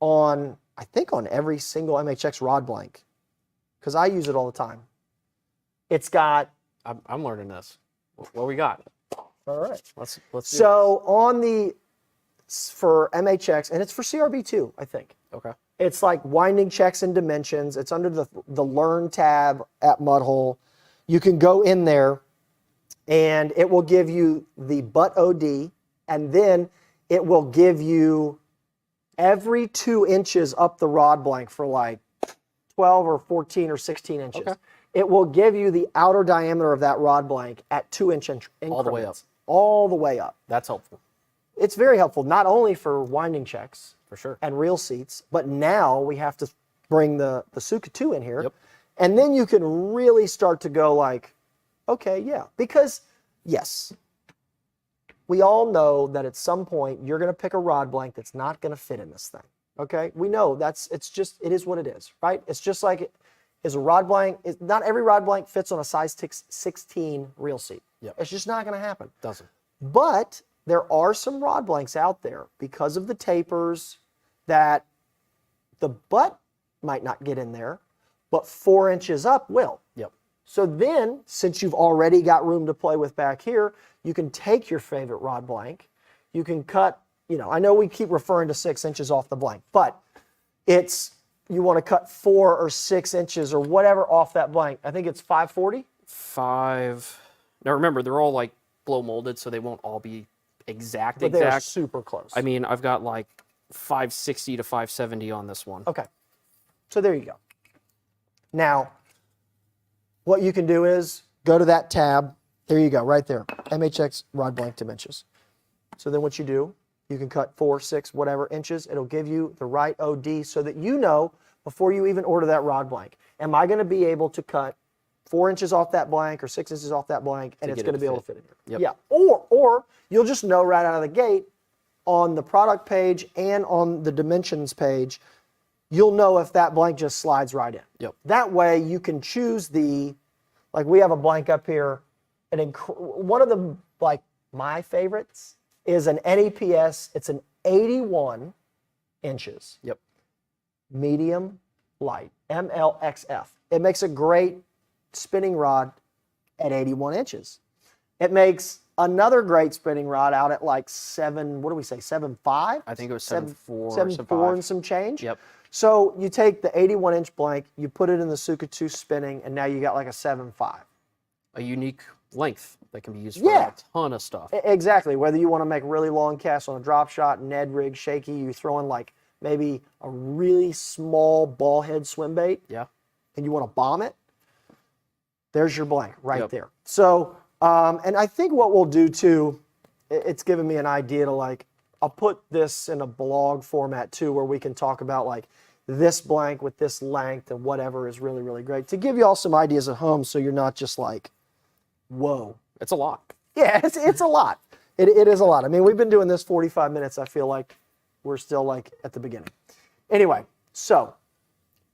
I think on every single MHX rod blank, because I use it all the time. It's got. I'm learning this. What we got? All right. Let's do so on for MHX, and it's for CRB too, I think. Okay. It's like winding checks and dimensions. It's under the Learn tab at Mudhole. You can go in there, and it will give you the butt OD, and then it will give you every 2 inches up the rod blank for like 12 or 14 or 16 inches. Okay. It will give you the outer diameter of that rod blank at 2-inch increments. All the way up. All the way up. That's helpful. It's very helpful, not only for winding checks For sure. and reel seats, but now we have to bring the Tsuka 2 in here. Yep. And then you can really start to go like, okay, yeah. Because, yes, we all know that at some point you're going to pick a rod blank that's not going to fit in this thing. Okay? We know it is what it is, right? It's just like is a rod blank. Not every rod blank fits on a size 16 reel seat. Yep. It's just not going to happen. Doesn't. But there are some rod blanks out there because of the tapers that the butt might not get in there, but 4 inches up will. Yep. So then, since you've already got room to play with back here, you can take your favorite rod blank. You can cut, I know we keep referring to 6 inches off the blank, but you want to cut 4 or 6 inches or whatever off that blank. I think it's 540. Now remember, they're all like blow molded, so they won't all be exact. But they're super close. I mean, I've got like 560 to 570 on this one. Okay. So there you go. Now, what you can do is go to that tab. There you go, right there. MHX rod blank dimensions. So then what you do, you can cut 4, 6, whatever inches. It'll give you the right OD so that you know before you even order that rod blank, am I going to be able to cut 4 inches off that blank or 6 inches off that blank, and it's going to be able to fit in here. Yep. Yeah. Or you'll just know right out of the gate on the product page and on the dimensions page, you'll know if that blank just slides right in. Yep. That way you can choose like we have a blank up here, one of the, like my favorites is an NEPS. It's an 81 inches. Yep. Medium light, MLXF. It makes a great spinning rod at 81 inches. It makes another great spinning rod out at like 7.5? I think it was 7.4. 7.4 and some change. Yep. So you take the 81-inch blank, you put it in the Tsuka 2 spinning, and now you got like a 7.5. A unique length that can be used for Yeah. a ton of stuff. Exactly. Whether you want to make really long casts on a drop shot, Ned rig, shaky, you throw in like maybe a really small ball head swim bait, Yeah. and you want to bomb it, there's your blank right Yep. there. So, and I think what we'll do too, it's given me an idea to like, I'll put this in a blog format too, where we can talk about like this blank with this length and whatever is really, really great to give you all some ideas at home so you're not just like, whoa. It's a lot. Yeah, it's a lot. It is a lot. I mean, we've been doing this 45 minutes. I feel like we're still like at the beginning. Anyway, so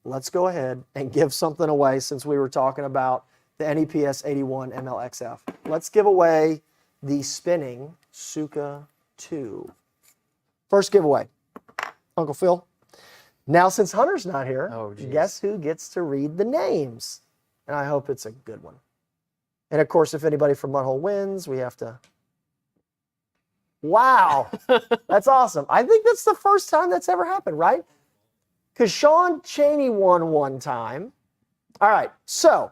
let's go ahead and give something away since we were talking about the NEPS 81 MLXF. Let's give away the spinning Tsuka 2. First giveaway, Uncle Phil. Now, since Hunter's not here, guess who gets to read the names? And I hope it's a good one. And of course, if anybody from Mudhole wins, we have to. Wow, that's awesome. I think that's the first time that's ever happened, right? Because Sean Chaney won one time. All right, so.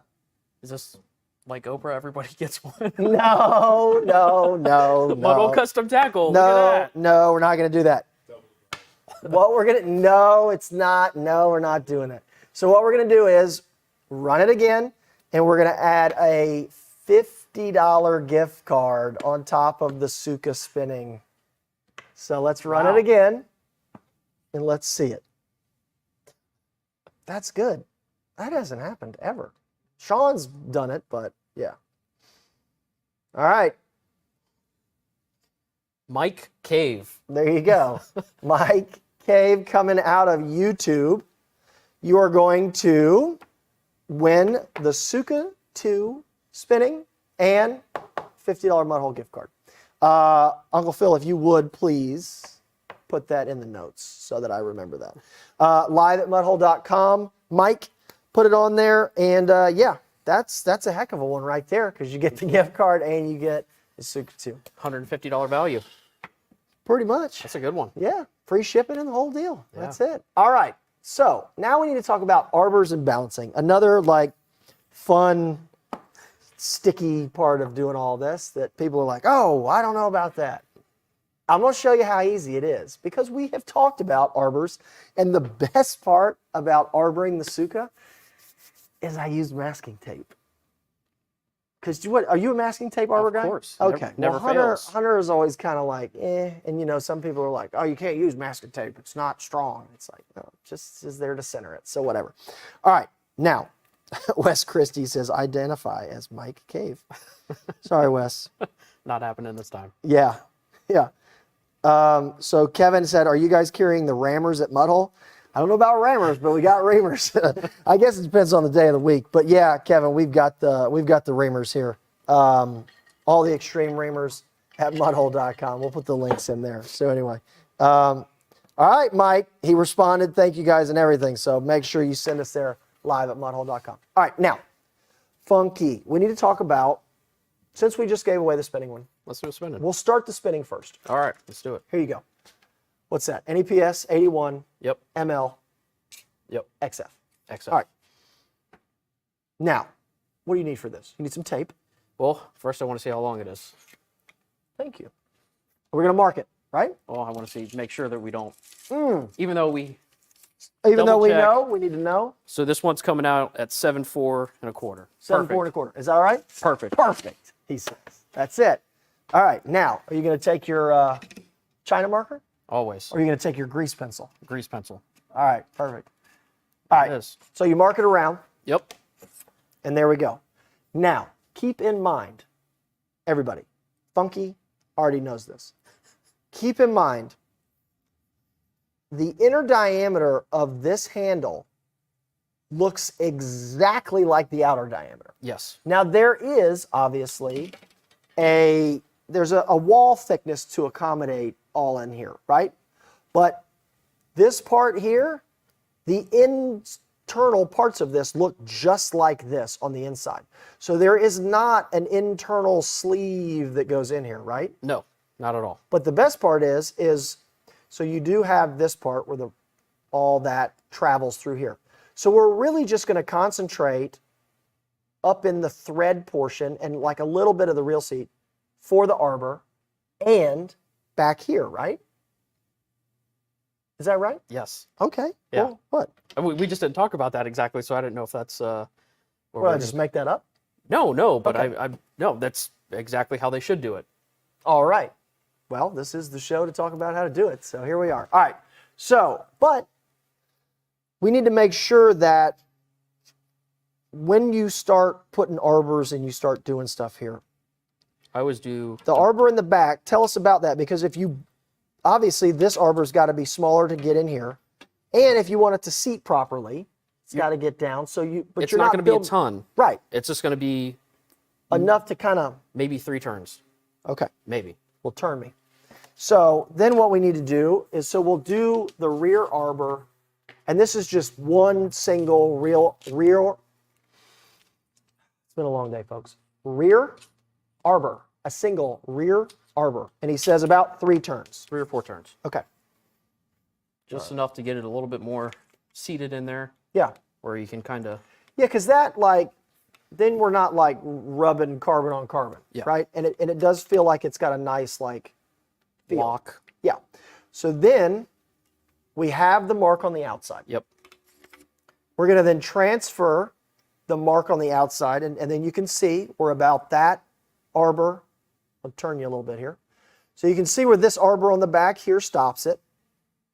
Is this like Oprah? Everybody gets one. No. Mudhole custom tackle. No, Look at that. no, we're not going to do that. What we're going to, no, it's not. No, we're not doing it. So what we're going to do is run it again, and we're going to add a $50 gift card on top of the Tsuka spinning. So let's run it again, and let's see it. That's good. That hasn't happened ever. Sean's done it, but yeah. All right. Mike Cave. There you go. Mike Cave coming out of YouTube. You are going to win the Tsuka 2 spinning and $50 Mudhole gift card. Uncle Phil, if you would please put that in the notes so that I remember that. Live at mudhole.com. Mike, put it on there. And yeah, that's a heck of a one right there because you get the gift card and you get the Tsuka 2. $150 value. Pretty much. That's a good one. Yeah, free shipping and the whole deal. Yeah. That's it. All right. So now we need to talk about arbors and balancing. Another like fun, sticky part of doing all this that people are like, oh, I don't know about that. I'm going to show you how easy it is because we have talked about arbors, and the best part about arboring the Tsuka is I used masking tape. Because are you a masking tape arbor guy? Of course. Okay. Never Hunter, fails. Hunter is always kind of like, eh. And you know, some people are like, oh, you can't use masking tape. It's not strong. It's like, no, just is there to center it. So whatever. All right. Now, Wes Christie says, identify as Mike Cave. Sorry, Wes. Not happening this time. Yeah. Yeah. So Kevin said, are you guys carrying the rammers at Mudhole? I don't know about rammers, but we got reamers. I guess it depends on the day of the week. But yeah, Kevin, we've got the reamers here. All the extreme reamers at mudhole.com. We'll put the links in there. So anyway. All right, Mike. He responded. Thank you guys and everything. So make sure you send us there live at mudhole.com. All right, now, funky. We need to talk about, since we just gave away the spinning one, Let's do a spinning. we'll start the spinning first. All right, let's do it. Here you go. What's that? NEPS 81 Yep. ML Yep. XF. XF. All right. Now, what do you need for this? You need some tape. Well, first I want to see how long it is. Thank you. We're going to mark it, right? Well, I want to see, make sure that we don't, even though we, Even though we check. know, we need to know. so this one's coming out at 7.4 1/4. 7.4 1/4. Is that all right? Perfect. Perfect, he says. That's it. All right. Now, are you going to take your China marker? Always. Or are you going to take your grease pencil? Grease pencil. All right. Perfect. All right. It is. So you mark it around, Yep. and there we go. Now, keep in mind, everybody, Funky already knows this. Keep in mind, the inner diameter of this handle looks exactly like the outer diameter. Yes. Now, there is obviously there's a wall thickness to accommodate all in here, right? But this part here, the internal parts of this look just like this on the inside. So there is not an internal sleeve that goes in here, right? No, not at all. But the best part is so you do have this part where all that travels through here. So we're really just going to concentrate up in the thread portion and like a little bit of the reel seat for the arbor and back here, right? Is that right? Yes. Okay. Yeah. Well, what? We just didn't talk about that exactly, so I didn't know if that's. Well, I just make that up? No, but Okay. no, that's exactly how they should do it. All right. Well, this is the show to talk about how to do it. So here we are. All right. So, but we need to make sure that when you start putting arbors and you start doing stuff here, I always do the arbor in the back, tell us about that, because if you, obviously this arbor's got to be smaller to get in here. And if you want it to seat properly, it's got to get down. So but It's you're not going to be a building- ton. Right. It's just going to be Enough to kind of, maybe 3 turns. okay. Maybe. Will turn me. So then what we need to do is, so we'll do the rear arbor, and this is just one single rear, it's been a long day, folks. Rear arbor, a single rear arbor. And he says about 3 turns. 3 or 4 turns. Okay. Just enough to get it a little bit more seated in there Yeah. where you can kind of. Yeah, because that then we're not like rubbing carbon on carbon, Yeah. right? And it does feel like it's got a nice feel. Lock. Yeah. So then we have the mark on the outside. Yep. We're going to then transfer the mark on the outside, and then you can see we're about that arbor. I'll turn you a little bit here. So you can see where this arbor on the back here stops it,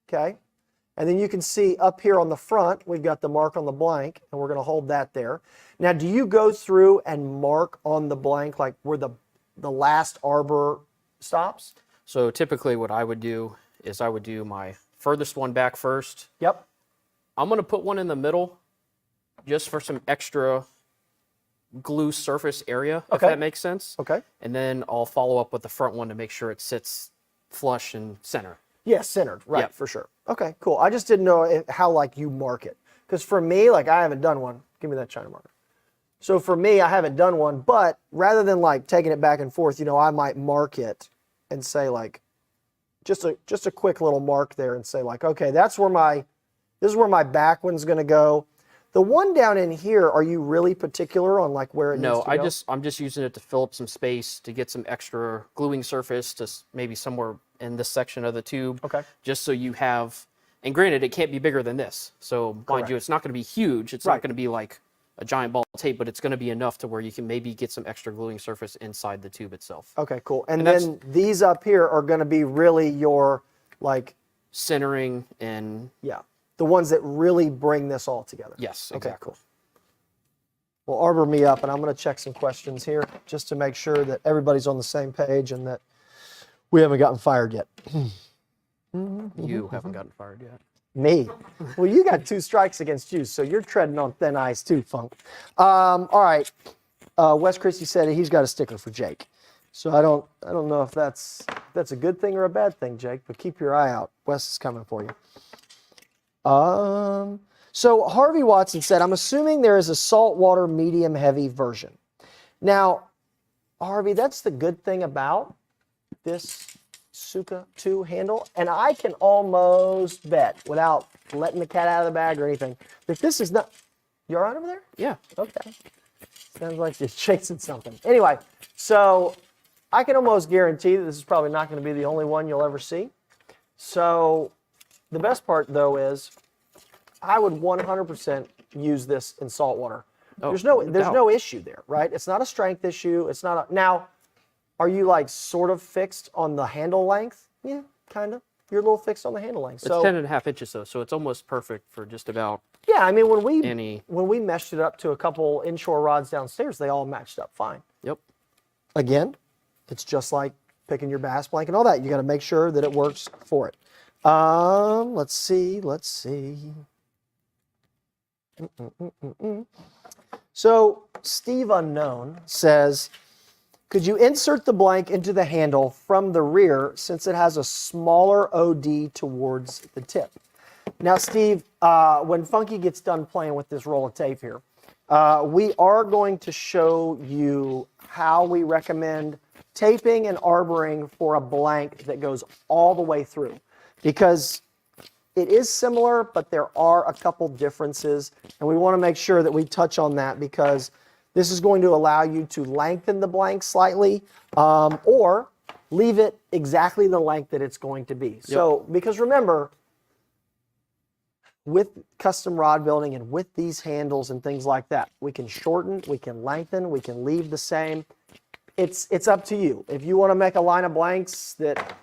okay? And then you can see up here on the front, we've got the mark on the blank, and we're going to hold that there. Now, do you go through and mark on the blank like where the last arbor stops? So typically what I would do is I would do my furthest one back first. Yep. I'm going to put one in the middle just for some extra glue surface area, if Okay. that makes sense. Okay. And then I'll follow up with the front one to make sure it sits flush and center. Yeah, centered, right, Yep. for sure. Okay, cool. I just didn't know how you mark it. Because for me, I haven't done one. Give me that China marker. So for me, I haven't done one, but rather than taking it back and forth, I might mark it and say just a quick little mark there and say okay, this is where my back one's going to go. The one down in here, are you really particular on where it needs to go? I'm just using it to fill up some space to get some extra gluing surface to maybe somewhere in this section of the tube. Okay. Just so you have, and granted, it can't be bigger than this. So mind Correct. you, it's not going to be huge. It's Right. not going to be like a giant ball of tape, but it's going to be enough to where you can maybe get some extra gluing surface inside the tube itself. Okay, cool. And that's- then these up here are going to be really your Centering and yeah, the ones that really bring this all together. yes, Okay, exactly. cool. Well, arbor me up, and I'm going to check some questions here just to make sure that everybody's on the same page and that we haven't gotten fired yet. You haven't gotten fired yet. Me? Well, you got 2 strikes against you, so you're treading on thin ice too, Funk. All right. Wes Christie said he's got a sticker for Jake. So I don't know if that's a good thing or a bad thing, Jake, but keep your eye out. Wes is coming for you. So Harvey Watson said, I'm assuming there is a saltwater medium heavy version. Now, Harvey, that's the good thing about this Tsuka 2 handle, and I can almost bet, without letting the cat out of the bag or anything, that this is not... You all right over there? Yeah. Okay. Sounds like you're chasing something. Anyway, so I can almost guarantee that this is probably not going to be the only one you'll ever see. So the best part, though, is I would 100% use this in salt water. Oh, there's no no doubt. issue there, right? It's not a strength issue. It's not a... Now, are you sort of fixed on the handle length? Yeah, kind of. You're a little fixed on the handle length. It's So 10.5 inches though, so it's almost perfect for just about yeah, I mean when we meshed it up to a couple inshore rods downstairs, they all matched up fine. Yep. Again, it's just like picking your bass blank and all that. You got to make sure that it works for it. Let's see. So Steve Unknown says, could you insert the blank into the handle from the rear since it has a smaller OD towards the tip? Now, Steve, when Funky gets done playing with this roll of tape here, we are going to show you how we recommend taping and arboring for a blank that goes all the way through. Because it is similar, but there are a couple differences, and we want to make sure that we touch on that because this is going to allow you to lengthen the blank slightly or leave it exactly the length that it's going to be. So, because remember, with custom rod building and with these handles and things like that, we can shorten, we can lengthen, we can leave the same. It's up to you. If you want to make a line of blanks that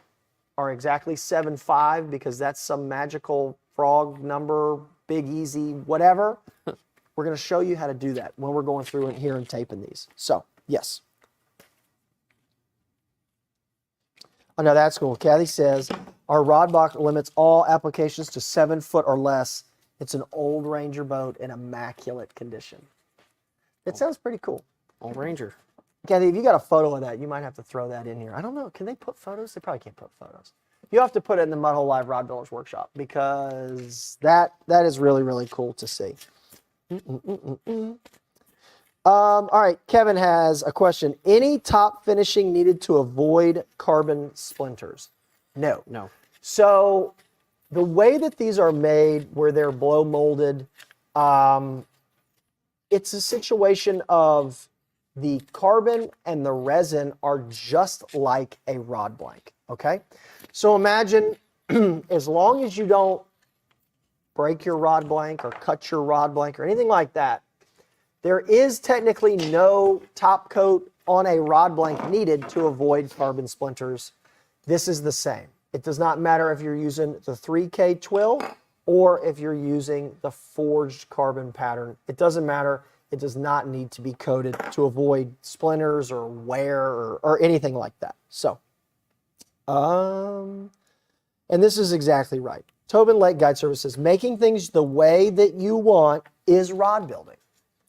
are exactly 7.5 because that's some magical frog number, big, easy, whatever, we're going to show you how to do that when we're going through and here and taping these. So, yes. Oh, no, that's cool. Kathy says, our rod box limits all applications to 7 foot or less. It's an old Ranger boat in immaculate condition. It sounds pretty cool. Old Ranger. Kathy, if you got a photo of that, you might have to throw that in here. I don't know. Can they put photos? They probably can't put photos. You have to put it in the Mudhole Live Rod Builders Workshop because that is really, really cool to see. All right, Kevin has a question. Any top finishing needed to avoid carbon splinters? No. No. So the way that these are made, where they're blow molded, it's a situation of the carbon and the resin are just like a rod blank, okay? So imagine as long as you don't break your rod blank or cut your rod blank or anything like that, there is technically no top coat on a rod blank needed to avoid carbon splinters. This is the same. It does not matter if you're using the 3K twill or if you're using the forged carbon pattern. It doesn't matter. It does not need to be coated to avoid splinters or wear or anything like that. So, and this is exactly right. Tobin Lake Guide Service says, making things the way that you want is rod building.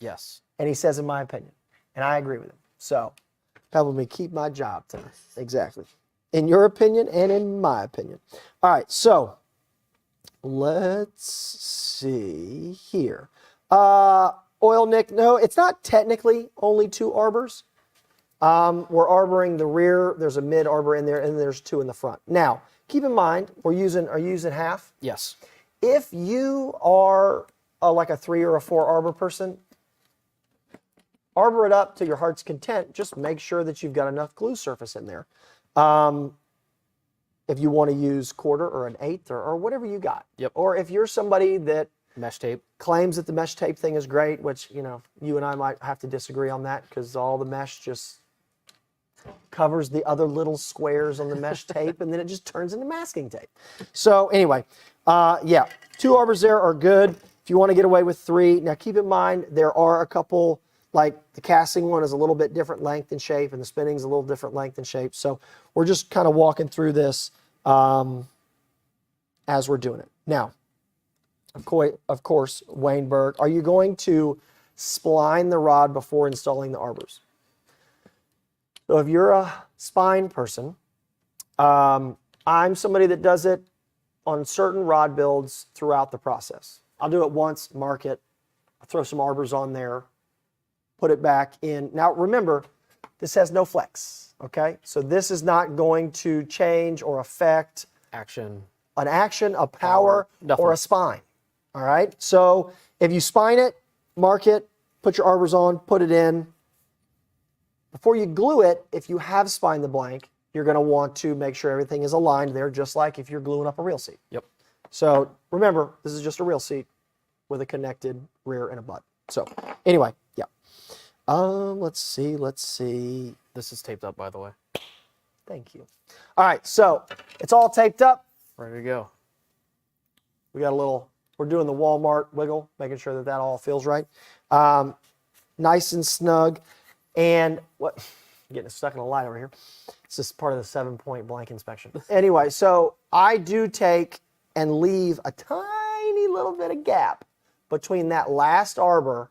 Yes. And he says, in my opinion. And I agree with him. So, helping me keep my job tonight. Exactly. In your opinion and in my opinion. All right, so let's see here. Oil Nick, no, it's not technically only 2 arbors. We're arboring the rear. There's a mid arbor in there, and there's 2 in the front. Now, keep in mind, are you using half? Yes. If you are like a 3 or a 4 arbor person, arbor it up to your heart's content. Just make sure that you've got enough glue surface in there. If you want to use 1/4 or an 1/8 or whatever you got. Yep. Or if you're somebody that Mesh tape. claims that the mesh tape thing is great, which, you know, you and I might have to disagree on that because all the mesh just covers the other little squares on the mesh tape and then it just turns into masking tape. So anyway, yeah, 2 arbors there are good. If you want to get away with 3, now keep in mind there are a couple, like the casting one is a little bit different length and shape and the spinning is a little different length and shape. So we're just kind of walking through this as we're doing it. Now, of course, Wayne Berg, are you going to spline the rod before installing the arbors? So if you're a spine person, I'm somebody that does it on certain rod builds throughout the process. I'll do it once, mark it, I'll throw some arbors on there, put it back in. Now remember, this has no flex, okay? So this is not going to change or affect Action. an action, a power, Nothing. or a spine. All right, so if you spine it, mark it, put your arbors on, put it in. Before you glue it, if you have spined the blank, you're going to want to make sure everything is aligned there, just like if you're gluing up a reel seat. Yep. So remember, this is just a reel seat with a connected rear and a butt. So anyway, yeah. Let's see. This is taped up, by the way. Thank you. All right, so it's all taped up. Ready to go. We got a little, we're doing the Walmart wiggle, making sure that that all feels right. Nice and snug. And what, getting stuck in a light over here. It's just part of the 7-point blank inspection. Anyway, so I do take and leave a tiny little bit of gap between that last arbor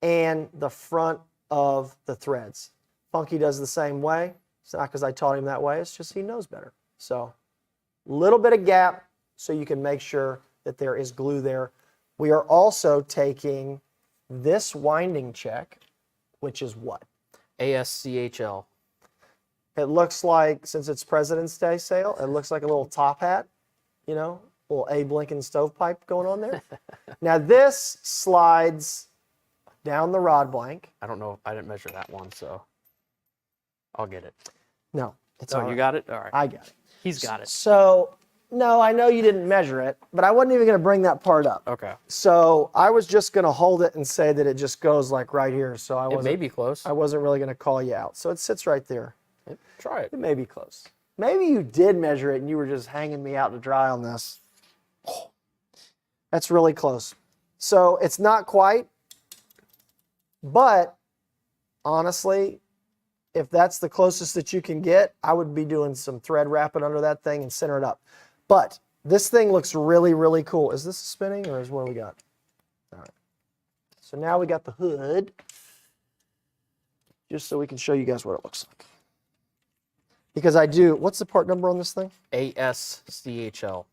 and the front of the threads. Funky does the same way. It's not because I taught him that way, it's just he knows better. So Little bit of gap so you can make sure that there is glue there. We are also taking this winding check, which is what? ASCHL. It looks like, since it's President's Day sale, it looks like a little top hat, you know, little Abe Lincoln stovepipe going on there. Now this slides down the rod blank. I don't know. I didn't measure that one, so I'll get it. No, it's Oh, all you right. got it? All right. I got it. He's got it. So, no, I know you didn't measure it, but I wasn't even going to bring that part up. Okay. So I was just going to hold it and say that it just goes like right here. So It may be close. I wasn't really going to call you out. So it sits right there. Try it. It may be close. Maybe you did measure it and you were just hanging me out to dry on this. Oh, that's really close. So it's not quite, but honestly, if that's the closest that you can get, I would be doing some thread wrapping under that thing and center it up. But this thing looks really, really cool. Is this spinning or is what do we got? All right. So now we got the hood, just so we can show you guys what it looks like. Because I do, what's the part number on this thing? ASCHL.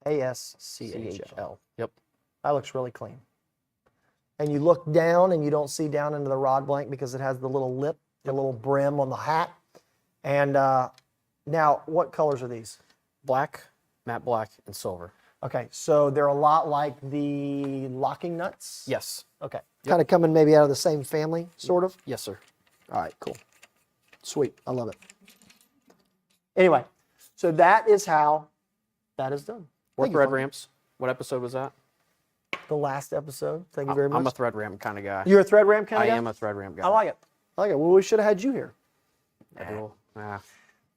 ASCHL. Yep. That looks really clean. And you look down and you don't see down into the rod blank because it has the little lip, the little brim on the hat. And now, what colors are these? Black, matte black, and silver. Okay, so they're a lot like the locking nuts? Yes. Okay. Kind of coming maybe out of the same family, sort of? Yes, sir. All right, cool. Sweet. I love it. Anyway, so that is how that is done. Or Thank you, thread Funky. ramps. What episode was that? The last episode. Thank you very much. I'm a thread ramp kind of guy. You're a thread ramp kind I of guy? am a thread ramp guy. I like it. I like it. Well, we should have had you here. Nah.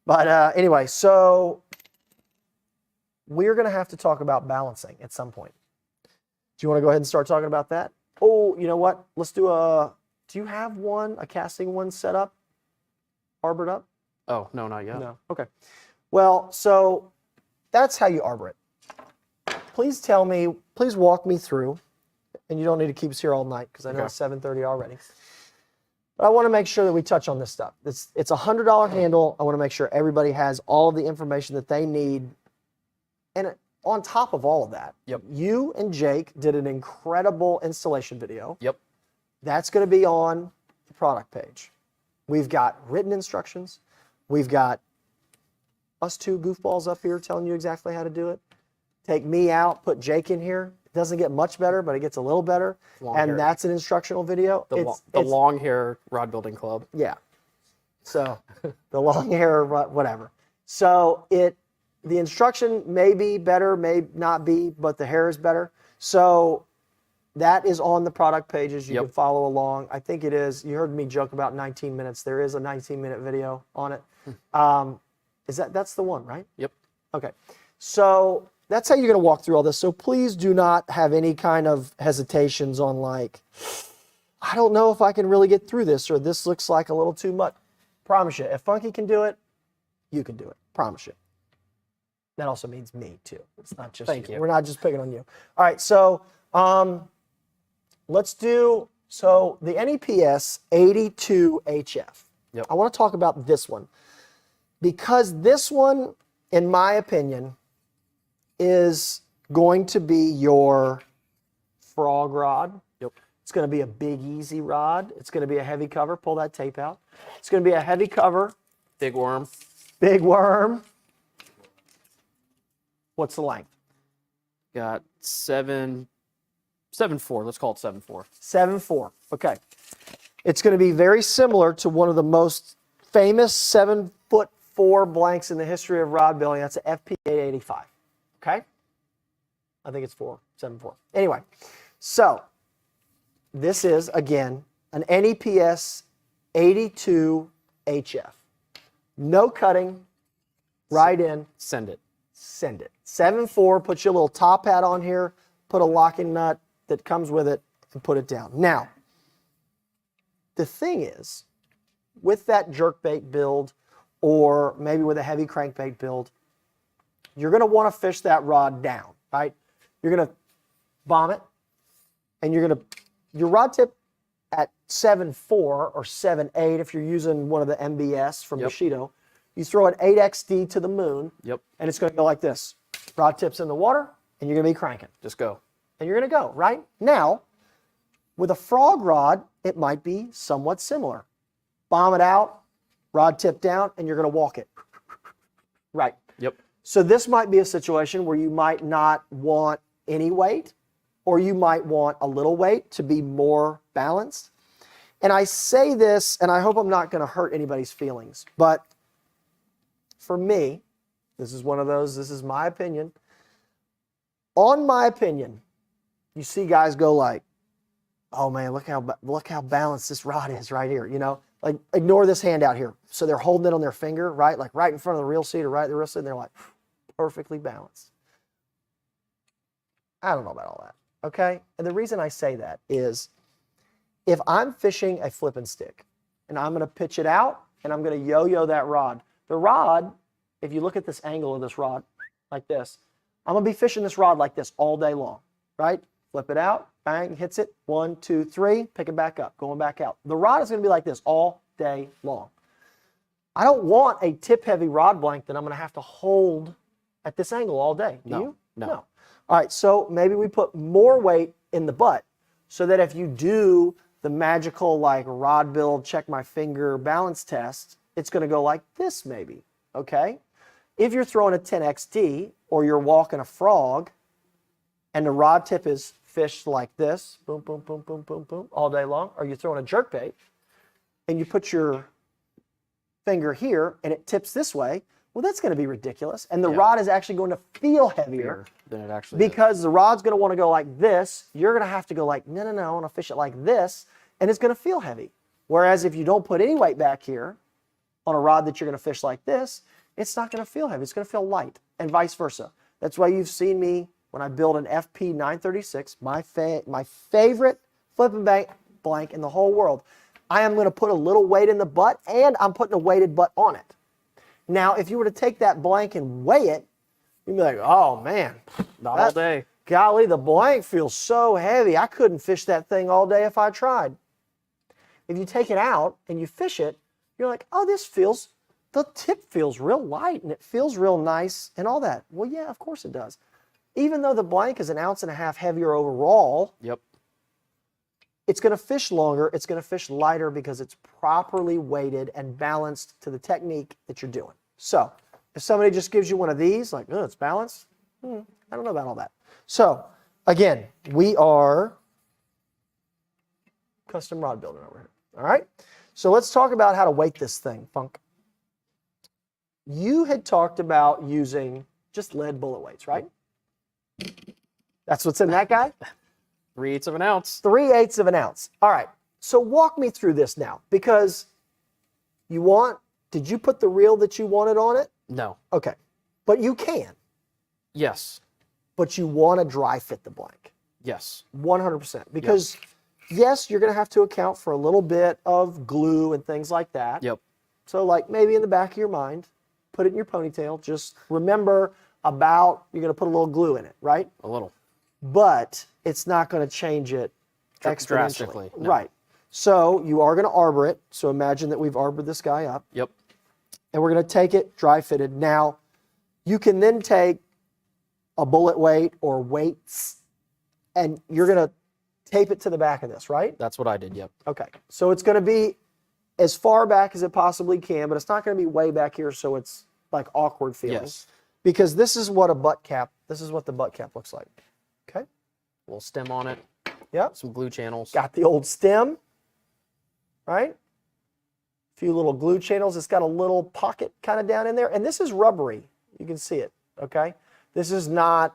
But anyway, so we're going to have to talk about balancing at some point. Do you want to go ahead and start talking about that? Oh, you know what? Let's do do you have a casting one set up? Arbored up? Oh, no, not yet. No. Okay. Well, so that's how you arbor it. Please walk me through, and you don't need to keep us here all night because I know Okay. it's 7:30 already. But I want to make sure that we touch on this stuff. It's a $100 handle. I want to make sure everybody has all of the information that they need. And on top of all of that, Yep. you and Jake did an incredible installation video. Yep. That's going to be on the product page. We've got written instructions. We've got us two goofballs up here telling you exactly how to do it. Take me out, put Jake in here. It doesn't get much better, but it gets a little better. Long And hair. that's an instructional video. The long hair rod building club. Yeah. So the long hair, whatever. So the instruction may be better, may not be, but the hair is better. So that is on the product pages. You Yep. can follow along. I think it is. You heard me joke about 19 minutes. There is a 19-minute video on it. That's the one, right? Yep. Okay. So that's how you're going to walk through all this. So please do not have any kind of hesitations on like, I don't know if I can really get through this, or this looks like a little too much. Promise you, if Funky can do it, you can do it. Promise you. That also means me too. It's not just Thank you. We're not just picking on you. All right, so let's do the NEPS 82HF. Yep. I want to talk about this one because this one, in my opinion, is going to be your frog rod. Yep. It's going to be a big, easy rod. It's going to be a heavy cover. Pull that tape out. It's going to be a heavy cover. Big worm. Big worm. What's the length? Got 7.4. Let's call it 7.4. 7.4. Okay. It's going to be very similar to one of the most famous 7'4" blanks in the history of rod building. That's an FP 885. Okay? I think it's 7.4. Anyway, so this is, again, an NEPS 82HF. No cutting, right in, Send it. send it. 7.4, put your little top hat on here, put a locking nut that comes with it, and put it down. Now, the thing is, with that jerkbait build, or maybe with a heavy crankbait build, you're going to want to fish that rod down, right? You're going to bomb it, and your rod tip at 7.4 or 7.8, if you're using one of the MBS from Bushido, you throw an 8XD to the moon, Yep. and it's going to go like this. Rod tips in the water, and you're going to be cranking. Just go. And you're going to go, right? Now, with a frog rod, it might be somewhat similar. Bomb it out, rod tip down, and you're going to walk it. Right. Yep. So this might be a situation where you might not want any weight, or you might want a little weight to be more balanced. And I say this, and I hope I'm not going to hurt anybody's feelings, but for me, this is one of those, this is my opinion. On my opinion, you see guys go like, oh man, look how balanced this rod is right here, you know? Like, ignore this hand out here. So they're holding it on their finger, right? Like right in front of the reel seat or right at the reel seat, and they're like, perfectly balanced. I don't know about all that, okay? And the reason I say that is if I'm fishing a flip and stick and I'm gonna pitch it out and I'm gonna yo-yo that rod, the rod, if you look at this angle of this rod, like this, I'm gonna be fishing this rod like this all day long, right? Flip it out, bang, hits it, 1, 2, 3, pick it back up, going back out. The rod is gonna be like this all day long. I don't want a tip-heavy rod blank that I'm gonna have to hold at this angle all day. Do you? No. All right, so maybe we put more weight in the butt so that if you do the magical like rod build, check my finger balance test, it's gonna go like this maybe, okay? If you're throwing a 10XD or you're walking a frog and the rod tip is fished like this, boom, boom, boom, boom, boom, boom, all day long, or you're throwing a jerkbait and you put your finger here and it tips this way, well, that's going to be ridiculous. And the rod is actually going to feel heavier than it actually because the rod's going to want to go like this. You're going to have to go like, no, I want to fish it like this. And it's going to feel heavy. Whereas if you don't put any weight back here on a rod that you're going to fish like this, it's not going to feel heavy. It's going to feel light and vice versa. That's why you've seen me when I build an FP 936, my favorite flipping blank in the whole world. I am going to put a little weight in the butt and I'm putting a weighted butt on it. Now, if you were to take that blank and weigh it, you'd be like, oh man, not all day. Golly, the blank feels so heavy. I couldn't fish that thing all day if I tried. If you take it out and you fish it, you're like, oh, the tip feels real light and it feels real nice and all that. Well, yeah, of course it does. Even though the blank is 1.5 ounces heavier overall, it's going to fish longer, it's going to fish lighter because it's properly weighted and balanced to the technique that you're doing. So if somebody just gives you one of these, like, oh, it's balanced, I don't know about all that. So again, we are custom rod building over here. All right. So let's talk about how to weight this thing, Funk. You had talked about using just lead bullet weights, right? That's what's in that guy? 3/8 of an ounce. 3/8 of an ounce. All right. So walk me through this now, because did you put the reel that you wanted on it? No. Okay. But you can. Yes. But you want to dry fit the blank. Yes. 100%. Because yes, you're going to have to account for a little bit of glue and things like that. Yep. So like maybe in the back of your mind, put it in your ponytail. Just remember you're going to put a little glue in it, right? A little. But it's not going to change it exponentially. Drastically. No. Right. So you are going to arbor it. So imagine that we've arbored this guy up. Yep. And we're going to take it dry fitted. Now, you can then take a bullet weight or weights and you're going to tape it to the back of this, right? That's what I did, yep. Okay. So it's going to be as far back as it possibly can, but it's not going to be way back here so it's like awkward feeling. Yes. Because this is what the butt cap looks like. Okay? A little stem on it. Yep. Some glue channels. Got the old stem, right? A few little glue channels. It's got a little pocket kind of down in there. And this is rubbery. You can see it, okay? This is not,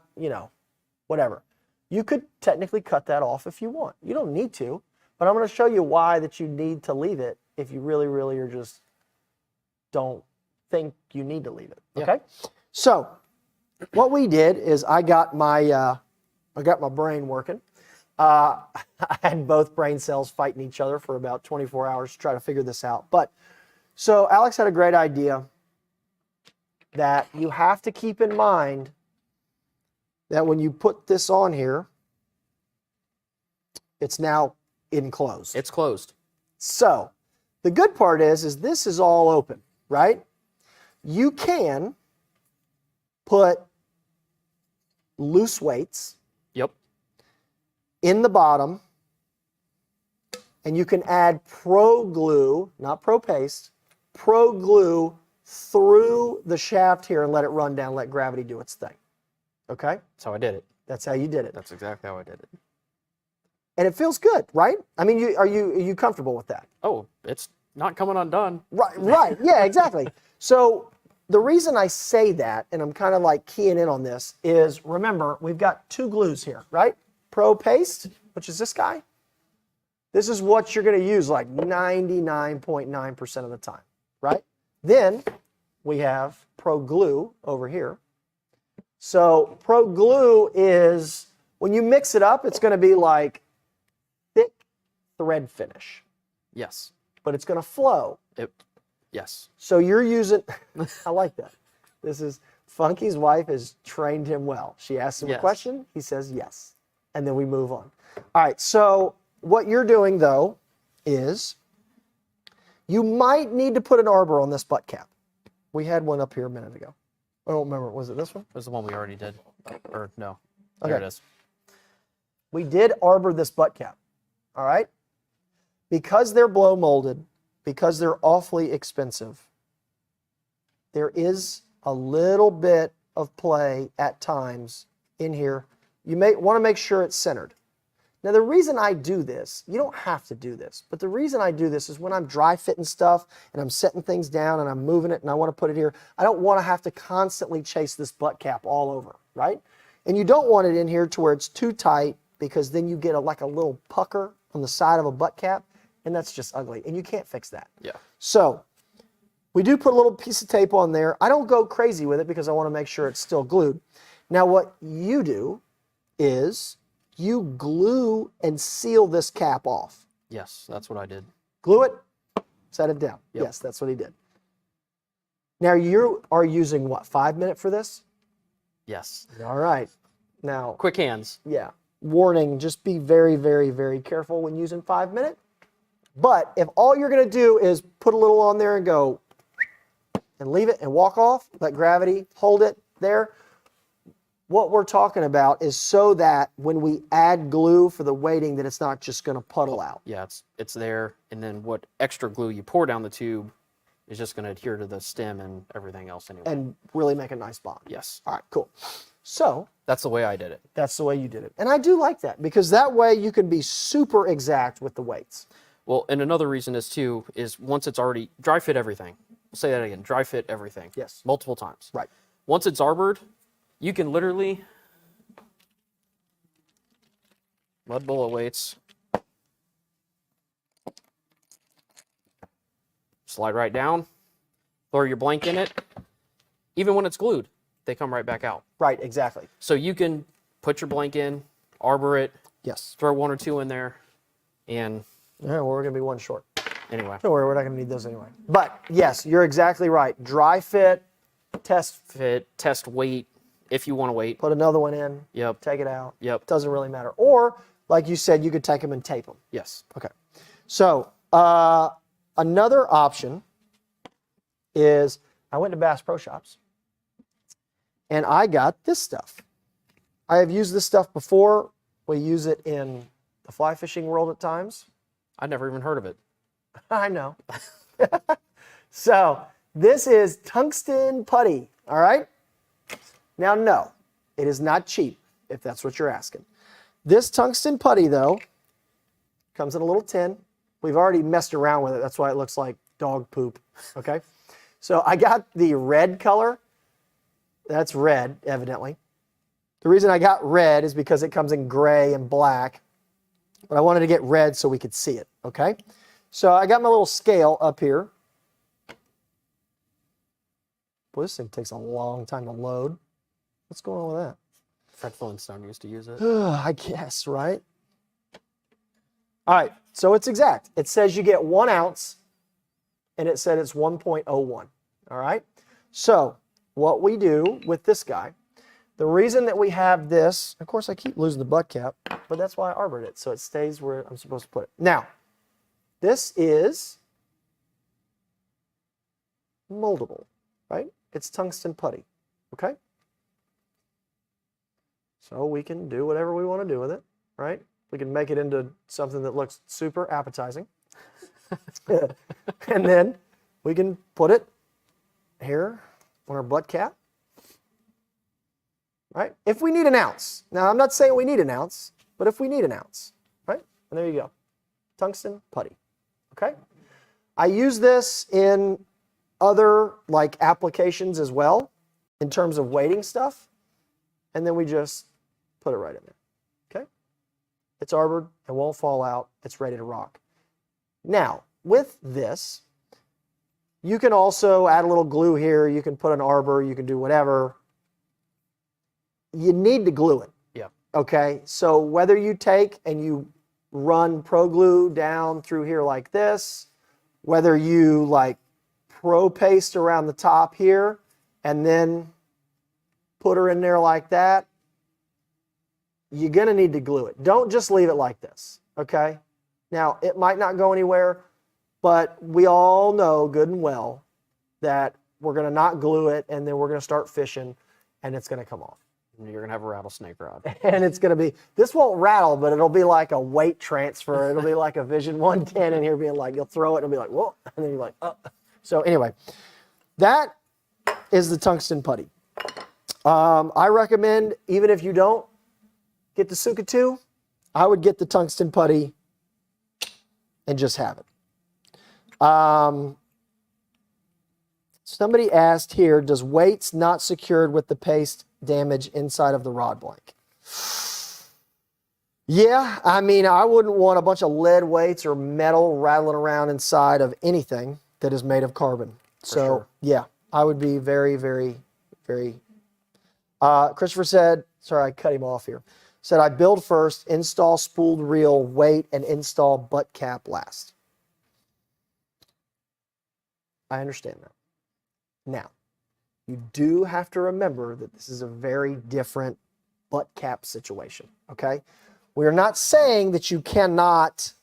whatever. You could technically cut that off if you want. You don't need to, but I'm going to show you why that you need to leave it if you really, really are just don't think you need to leave it, okay? Yeah. So what we did is I got my brain working. I had both brain cells fighting each other for about 24 hours to try to figure this out. But so Alex had a great idea that you have to keep in mind that when you put this on here, it's now enclosed. It's closed. So the good part is this is all open, right? You can put loose weights Yep. in the bottom, and you can add pro glue, not pro paste, pro glue through the shaft here and let it run down, let gravity do its thing. Okay? That's how I did it. That's how you did it. That's exactly how I did it. And it feels good, right? I mean, are you comfortable with that? Oh, it's not coming undone. Right. Yeah, exactly. So the reason I say that, and I'm kind of like keying in on this, is remember, we've got two glues here, right? Pro paste, which is this guy. This is what you're going to use like 99.9% of the time, right? Then we have pro glue over here. So pro glue is, when you mix it up, it's going to be like thick thread finish, Yes. but it's going to flow. Yes. So you're using, I like that. This is, Funky's wife has trained him well. She asks him a Yes. question, he says yes. And then we move on. All right, so what you're doing though is you might need to put an arbor on this butt cap. We had one up here a minute ago. I don't remember, was it this one? It was the one we already did. Or no. There Okay. it is. We did arbor this butt cap, all right? Because they're blow molded, because they're awfully expensive, there is a little bit of play at times in here. You may want to make sure it's centered. Now, the reason I do this, you don't have to do this, but the reason I do this is when I'm dry fitting stuff and I'm setting things down and I'm moving it and I want to put it here, I don't want to have to constantly chase this butt cap all over, right? And you don't want it in here to where it's too tight, because then you get like a little pucker on the side of a butt cap, and that's just ugly, and you can't fix that. Yeah. So we do put a little piece of tape on there. I don't go crazy with it because I want to make sure it's still glued. Now what you do is you glue and seal this cap off. Yes, that's what I did. Glue it, set it down. Yep. Yes, that's what he did. Now you are using what, 5 minutes for this? Yes. All right. Now, Quick hands. yeah, warning, just be very, very, very careful when using 5 minute. But if all you're going to do is put a little on there and go and leave it and walk off, let gravity hold it there, what we're talking about is so that when we add glue for the weighting, that it's not just going to puddle out. Yeah, it's there, and then what extra glue you pour down the tube is just going to adhere to the stem and everything else anyway. And really make a nice bond. Yes. All right, cool. So That's the way I did it. that's the way you did it. And I do like that, because that way you can be super exact with the weights. Well, and another reason is too, is once it's already dry fit everything. I'll say that again, dry fit everything. Yes. Multiple times. Right. Once it's arbored, you can literally mud bullet weights. Slide right down, throw your blank in it. Even when it's glued, they come right back out. Right, exactly. So you can put your blank in, arbor it, Yes. throw one or two in there, and All right, well, we're going to be one short. anyway. Don't worry, we're not going to need those anyway. But yes, you're exactly right. Dry fit, test, Fit, test weight, if you want to wait. put another one in, Yep, take it out. yep, Doesn't really matter. Or, like you said, you could take them and tape them. yes. Okay. So, another option is I went to Bass Pro Shops and I got this stuff. I have used this stuff before. We use it in the fly fishing world at times. I'd never even heard of it. I know. So, this is tungsten putty, all right? Now, no, it is not cheap, if that's what you're asking. This tungsten putty, though, comes in a little tin. We've already messed around with it. That's why it looks like dog poop, okay? So I got the red color. That's red, evidently. The reason I got red is because it comes in gray and black, but I wanted to get red so we could see it, okay? So I got my little scale up here. Boy, this thing takes a long time to load. What's going on with that? Fred Flintstone used to use it. I guess, right? All right, so it's exact. It says you get 1 ounce, and it said it's 1.01. All right? So what we do with this guy, The reason that we have this, of course I keep losing the butt cap, but that's why I arbored it, so it stays where I'm supposed to put it. Now, this is moldable, right? It's tungsten putty, okay? So we can do whatever we want to do with it, right? We can make it into something that looks super appetizing. And then we can put it here on our butt cap, right? If we need an ounce. Now, I'm not saying we need an ounce, but if we need an ounce, right? And there you go. Tungsten putty, okay? I use this in other like applications as well in terms of weighting stuff. And then we just put it right in there, okay? It's arbored, it won't fall out, it's ready to rock. Now, with this, you can also add a little glue here, you can put an arbor, you can do whatever. You need to glue it. Yeah. Okay, so whether you take and you run Pro Glue down through here like this, whether you like Pro Paste around the top here, and then put her in there like that, you're gonna need to glue it. Don't just leave it like this, okay? Now, it might not go anywhere, but we all know good and well that we're gonna not glue it and then we're gonna start fishing and it's gonna come off. You're going to have a rattlesnake rod. And it's gonna be, this won't rattle, but it'll be like a weight transfer. It'll be like a Vision 110 in here being like, you'll throw it and it'll be like, whoa, and then you're like, oh. So anyway, that is the tungsten putty. I recommend, even if you don't get the Tsuka 2, I would get the tungsten putty and just have it. Somebody asked here, does weights not secured with the paste damage inside of the rod blank? Yeah, I mean, I wouldn't want a bunch of lead weights or metal rattling around inside of anything that is made of carbon. So, sure. Yeah, I would be very, very, very... Christopher said, sorry, I cut him off here, said, I build first, install spooled reel, weight, and install butt cap last. I understand that. Now, you do have to remember that this is a very different butt cap situation, okay? We're not saying that you cannot,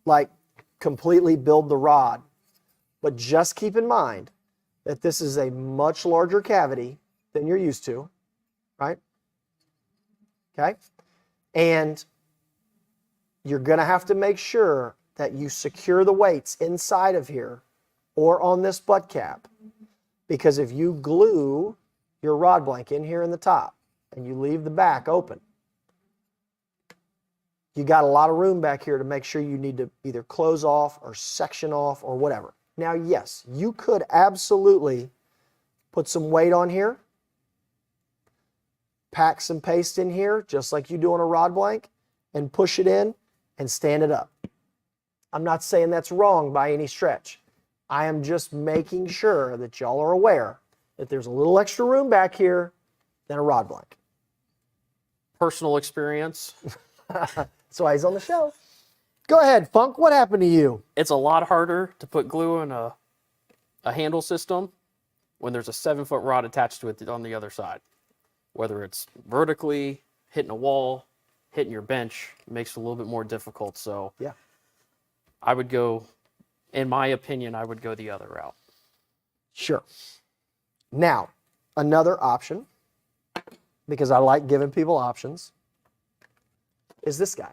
like, completely build the rod, but just keep in mind that this is a much larger cavity than you're used to, right? Okay? And you're going to have to make sure that you secure the weights inside of here or on this butt cap, because if you glue your rod blank in here in the top and you leave the back open, you got a lot of room back here to make sure you need to either close off or section off or whatever. Now, yes, you could absolutely put some weight on here, pack some paste in here, just like you do on a rod blank, and push it in and stand it up. I'm not saying that's wrong by any stretch. I am just making sure that y'all are aware that there's a little extra room back here than a rod blank. Personal experience. That's why he's on the show. Go ahead, Funk. What happened to you? It's a lot harder to put glue in a handle system when there's a 7-foot rod attached to it on the other side. Whether it's vertically, hitting a wall, hitting your bench, it makes it a little bit more difficult. So Yeah. I would go, in my opinion, I would go the other route. Sure. Now, another option, because I like giving people options, is this guy.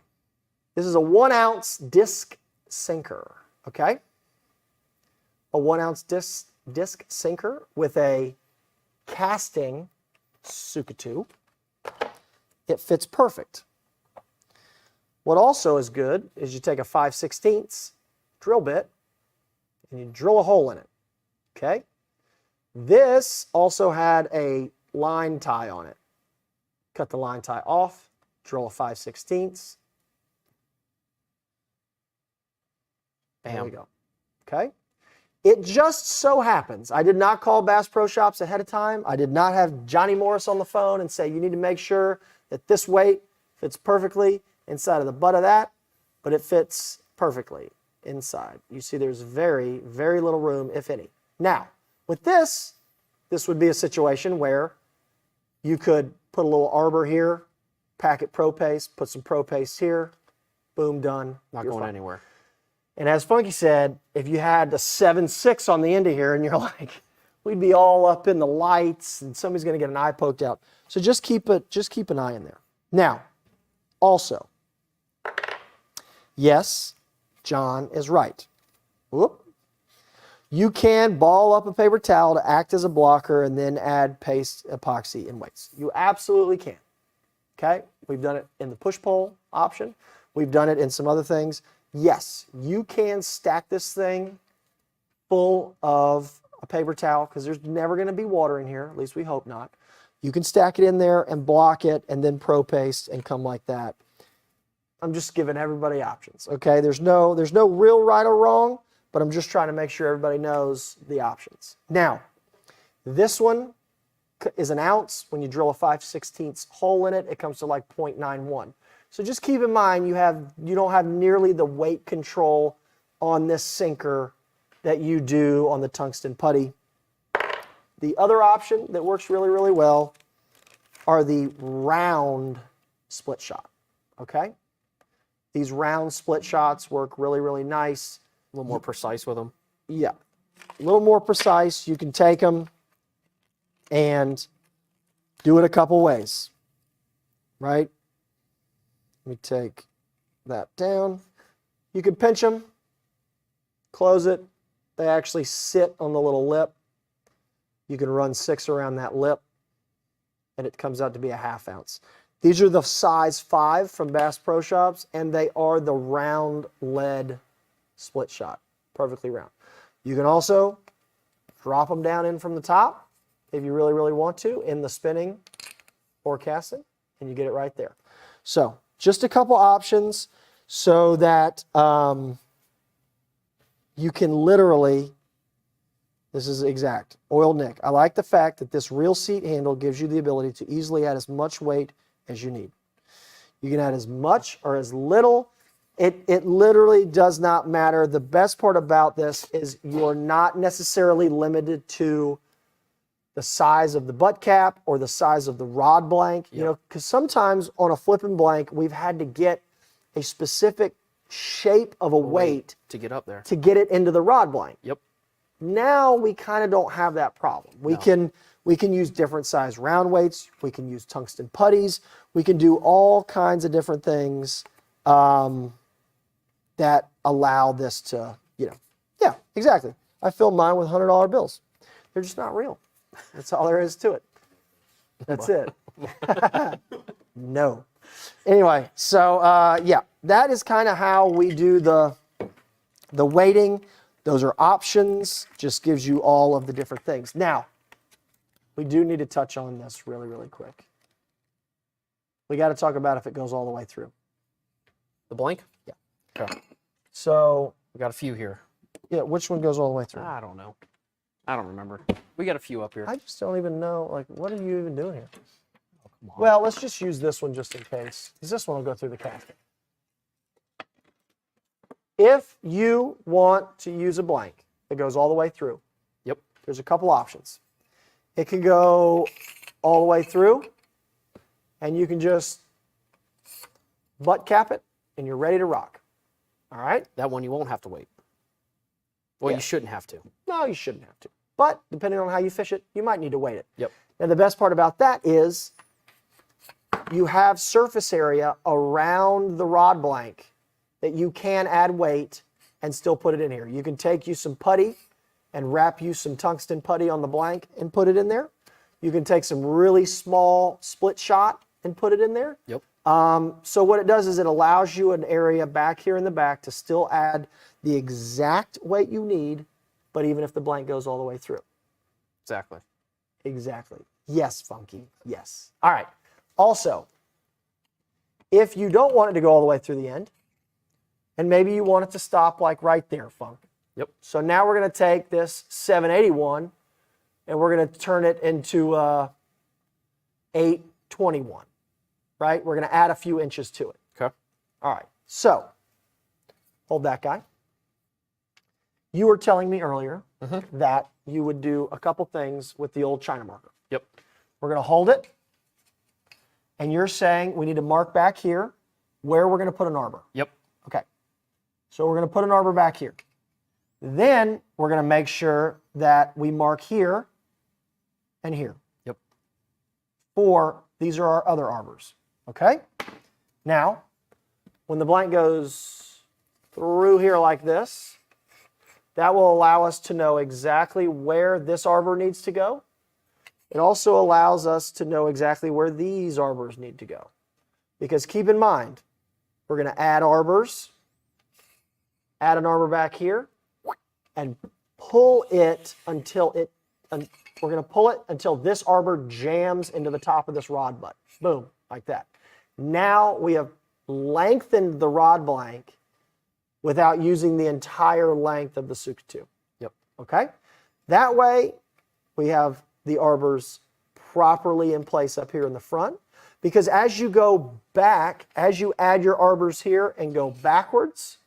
This is a 1-ounce disc sinker, okay? A 1-ounce disc sinker with a casting Tsuka 2. It fits perfect. What also is good is you take a 5/16 drill bit and you drill a hole in it, okay? This also had a line tie on it. Cut the line tie off, drill a 5/16. There we go. Okay? It just so happens, I did not call Bass Pro Shops ahead of time. I did not have Johnny Morris on the phone and say, you need to make sure that this weight fits perfectly inside of the butt of that, but it fits perfectly inside. You see there's very, very little room, if any. Now, with this would be a situation where You could put a little arbor here, packet pro paste, put some pro paste here, boom, done. Not You're going fine. anywhere. And as Funky said, if you had the 7.6 on the end of here and you're like, we'd be all up in the lights and somebody's going to get an eye poked out. So just keep an eye in there. Now, also, yes, John is right. Whoop. You can ball up a paper towel to act as a blocker and then add paste, epoxy, and weights. You absolutely can. Okay? We've done it in the push-pull option. We've done it in some other things. Yes, you can stack this thing full of a paper towel because there's never going to be water in here. At least we hope not. You can stack it in there and block it and then pro paste and come like that. I'm just giving everybody options. Okay? There's no real right or wrong, but I'm just trying to make sure everybody knows the options. Now, this one is an ounce. When you drill a 5/16 hole in it, it comes to like 0.91. So just keep in mind you don't have nearly the weight control on this sinker that you do on the tungsten putty. The other option that works really, really well are the round split shot. Okay? These round split shots work really, really nice. A little more precise with them. Yeah, a little more precise. You can take them and do it a couple ways, right? Let me take that down. You can pinch them, close it. They actually sit on the little lip. You can run 6 around that lip, and it comes out to be a 1/2 ounce. These are the size 5 from Bass Pro Shops, and they are the round lead split shot, perfectly round. You can also drop them down in from the top if you really, really want to in the spinning or casting, and you get it right there. So just a couple options so that you can literally, this is exact, oil nick. I like the fact that this reel seat handle gives you the ability to easily add as much weight as you need. You can add as much or as little. It literally does not matter. The best part about this is you're not necessarily limited to the size of the butt cap or the size of the rod blank. You know, because sometimes on a flipping blank, we've had to get a specific shape of a weight to get up there, to get it into the rod blank. Yep. Now we kind of don't have that problem. We can use different size round weights. We can use tungsten putties. We can do all kinds of different things that allow this to, yeah, exactly. I filled mine with $100 bills. They're just not real. That's all there is to it. That's it. No. Anyway, so yeah, that is kind of how we do the weighting. Those are options. Just gives you all of the different things. Now, we do need to touch on this really, really quick. We got to talk about if it goes all the way through. The blank? Yeah. Okay. So, We got a few here. yeah, which one goes all the way through? I don't know. I don't remember. We got a few up here. I just don't even know, like, what are you even doing here? Oh, come on. Well, let's just use this one just in case, because this one will go through the casket. If you want to use a blank that goes all the way through, Yep. there's a couple options. It can go all the way through, and you can just butt cap it, and you're ready to rock. All right? That one you won't have to wait. Well, Yeah. you shouldn't have to. No, you shouldn't have to. But depending on how you fish it, you might need to weight it. Yep. Now, the best part about that is you have surface area around the rod blank that you can add weight and still put it in here. You can take you some putty and wrap you some tungsten putty on the blank and put it in there. You can take some really small split shot and put it in there. Yep. So what it does is it allows you an area back here in the back to still add the exact weight you need, but even if the blank goes all the way through. Exactly. Exactly. Yes, Funky. Yes. All right. Also, if you don't want it to go all the way through the end, and maybe you want it to stop like right there, Funk. Yep. So now we're going to take this 781 and we're going to turn it into 821, right? We're going to add a few inches to it. Okay. All right. So hold that guy. You were telling me earlier that you would do a couple things with the old China marker. Yep. We're going to hold it And you're saying we need to mark back here where we're going to put an arbor. Yep. Okay. So we're going to put an arbor back here. Then we're going to make sure that we mark here and here. Yep. These are our other arbors. Okay? Now, when the blank goes through here like this, that will allow us to know exactly where this arbor needs to go. It also allows us to know exactly where these arbors need to go. Because keep in mind, we're going to add arbors, add an arbor back here, and pull it until we're going to pull it until this arbor jams into the top of this rod butt. Boom, like that. Now we have lengthened the rod blank without using the entire length of the Tsuka 2. Yep. Okay? That way, we have the arbors properly in place up here in the front. Because as you go back, as you add your arbors here and go backwards,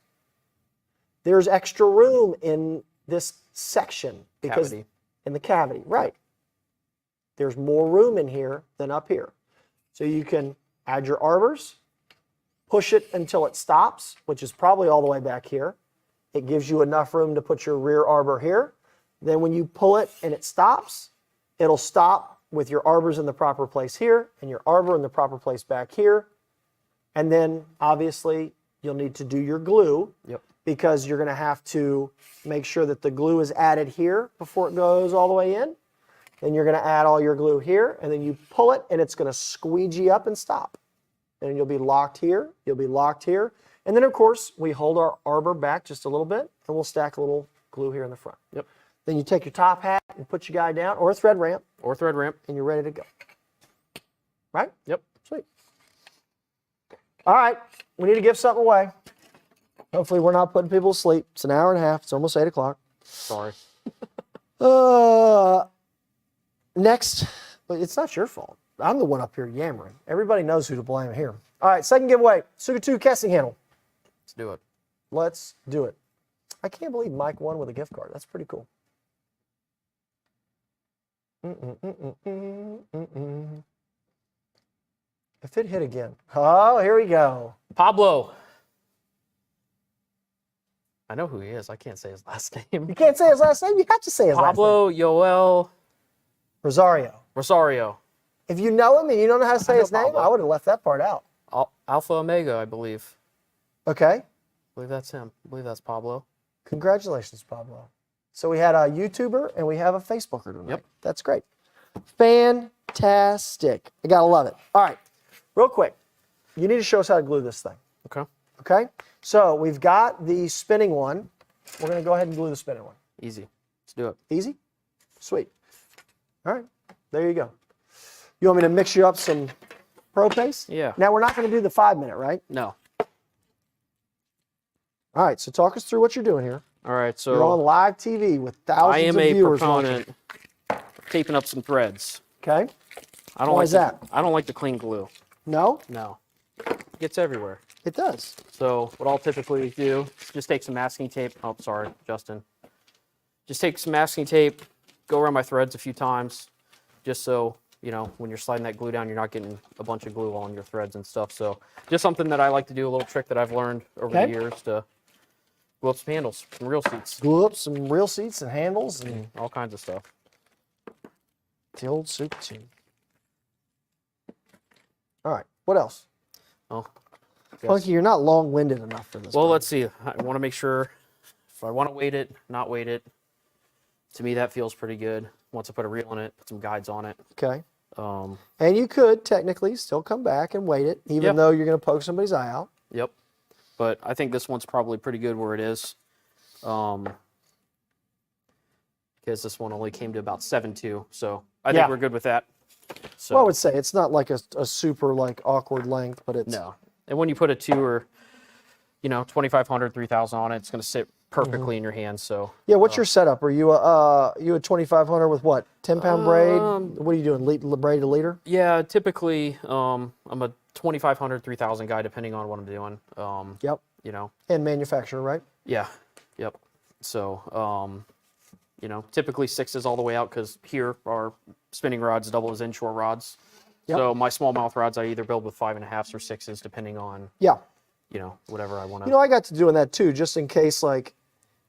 there's extra room in this section. Because Cavity. in the cavity, right. There's more room in here than up here. So you can add your arbors, push it until it stops, which is probably all the way back here. It gives you enough room to put your rear arbor here. Then when you pull it and it stops, it'll stop with your arbors in the proper place here and your arbor in the proper place back here. And then obviously you'll need to do your glue. Yep. Because you're going to have to make sure that the glue is added here before it goes all the way in. Then you're going to add all your glue here, and then you pull it, and it's going to squeegee up and stop. And you'll be locked here, you'll be locked here. And then, of course, we hold our arbor back just a little bit, and we'll stack a little glue here in the front. Yep. Then you take your top hat and put your guy down, or a thread ramp, Or thread ramp. and you're ready to go. Right? Yep. Sweet. All right, we need to give something away. Hopefully we're not putting people to sleep. It's an hour and a half. It's almost 8 o'clock. Sorry. Next, it's not your fault. I'm the one up here yammering. Everybody knows who to blame here. All right, second giveaway, Tsuka 2 casting handle. Let's do it. Let's do it. I can't believe Mike won with a gift card. That's pretty cool. If it hit again. Oh, here we go. Pablo. I know who he is. I can't say his last name. You can't say his last name. You have to say his last name. Pablo Yoel Rosario. If you know him and you don't know how to say his name, Pablo. I would have left that part out. Alpha Omega, I believe. Okay. I believe that's him. I believe that's Pablo. Congratulations, Pablo. So we had a YouTuber and we have a Facebooker tonight. Yep. That's great. Fantastic. I gotta love it. All right, real quick. You need to show us how to glue this thing. Okay. Okay? So we've got the spinning one. We're gonna go ahead and glue the spinning one. Easy. Let's do it. Easy? Sweet. All right, there you go. You want me to mix you up some Pro Paste? Yeah. Now we're not gonna do the 5-minute, right? No. All right, so talk us through what you're doing here. All right, so You're on live TV with thousands I am of a viewers proponent watching. of taping up some threads. Okay? I don't Why like is that? I don't like the clean glue. No? No. It gets everywhere. It does. So what I'll typically do is just take some masking tape. Oh, sorry, Justin. Just take some masking tape, go around my threads a few times, just so, you know, when you're sliding that glue down, you're not getting a bunch of glue on your threads and stuff. So just something that I like to do, a little trick that I've learned over the years to glue up some handles, some real seats, Glue up some real seats and handles and all kinds of stuff. the old Tsuka 2. All right, what else? Oh, Funky, you're not long-winded enough for this. well, bud. let's see. I want to make sure if I want to weight it, not weight it. To me, that feels pretty good. Once I put a reel in it, put some guides on it. Okay. And you could technically still come back and weight it, even Yeah. though you're going to poke somebody's eye out. Yep. But I think this one's probably pretty good where it is. Because this one only came to about 7.2. So I think Yeah. we're good with that. So, Well, I would say it's not like a super like awkward length, but it's no. And when you put a 2 or, 2,500, 3,000 on it, it's going to sit perfectly in your hands. So Yeah, what's your setup? Are you a 2,500 with what? 10-pound braid? What are you doing? Braid to leader? yeah, typically I'm a 2,500, 3,000 guy, depending on what I'm doing. Yep. And manufacturer, right? Yeah. Yep. So, typically 6s all the way out because here our spinning rods double as inshore rods. Yep. So my smallmouth rods, I either build with 5.5s or 6s, depending on, Yeah. whatever I want to. You know, I got to doing that too, just in case, like,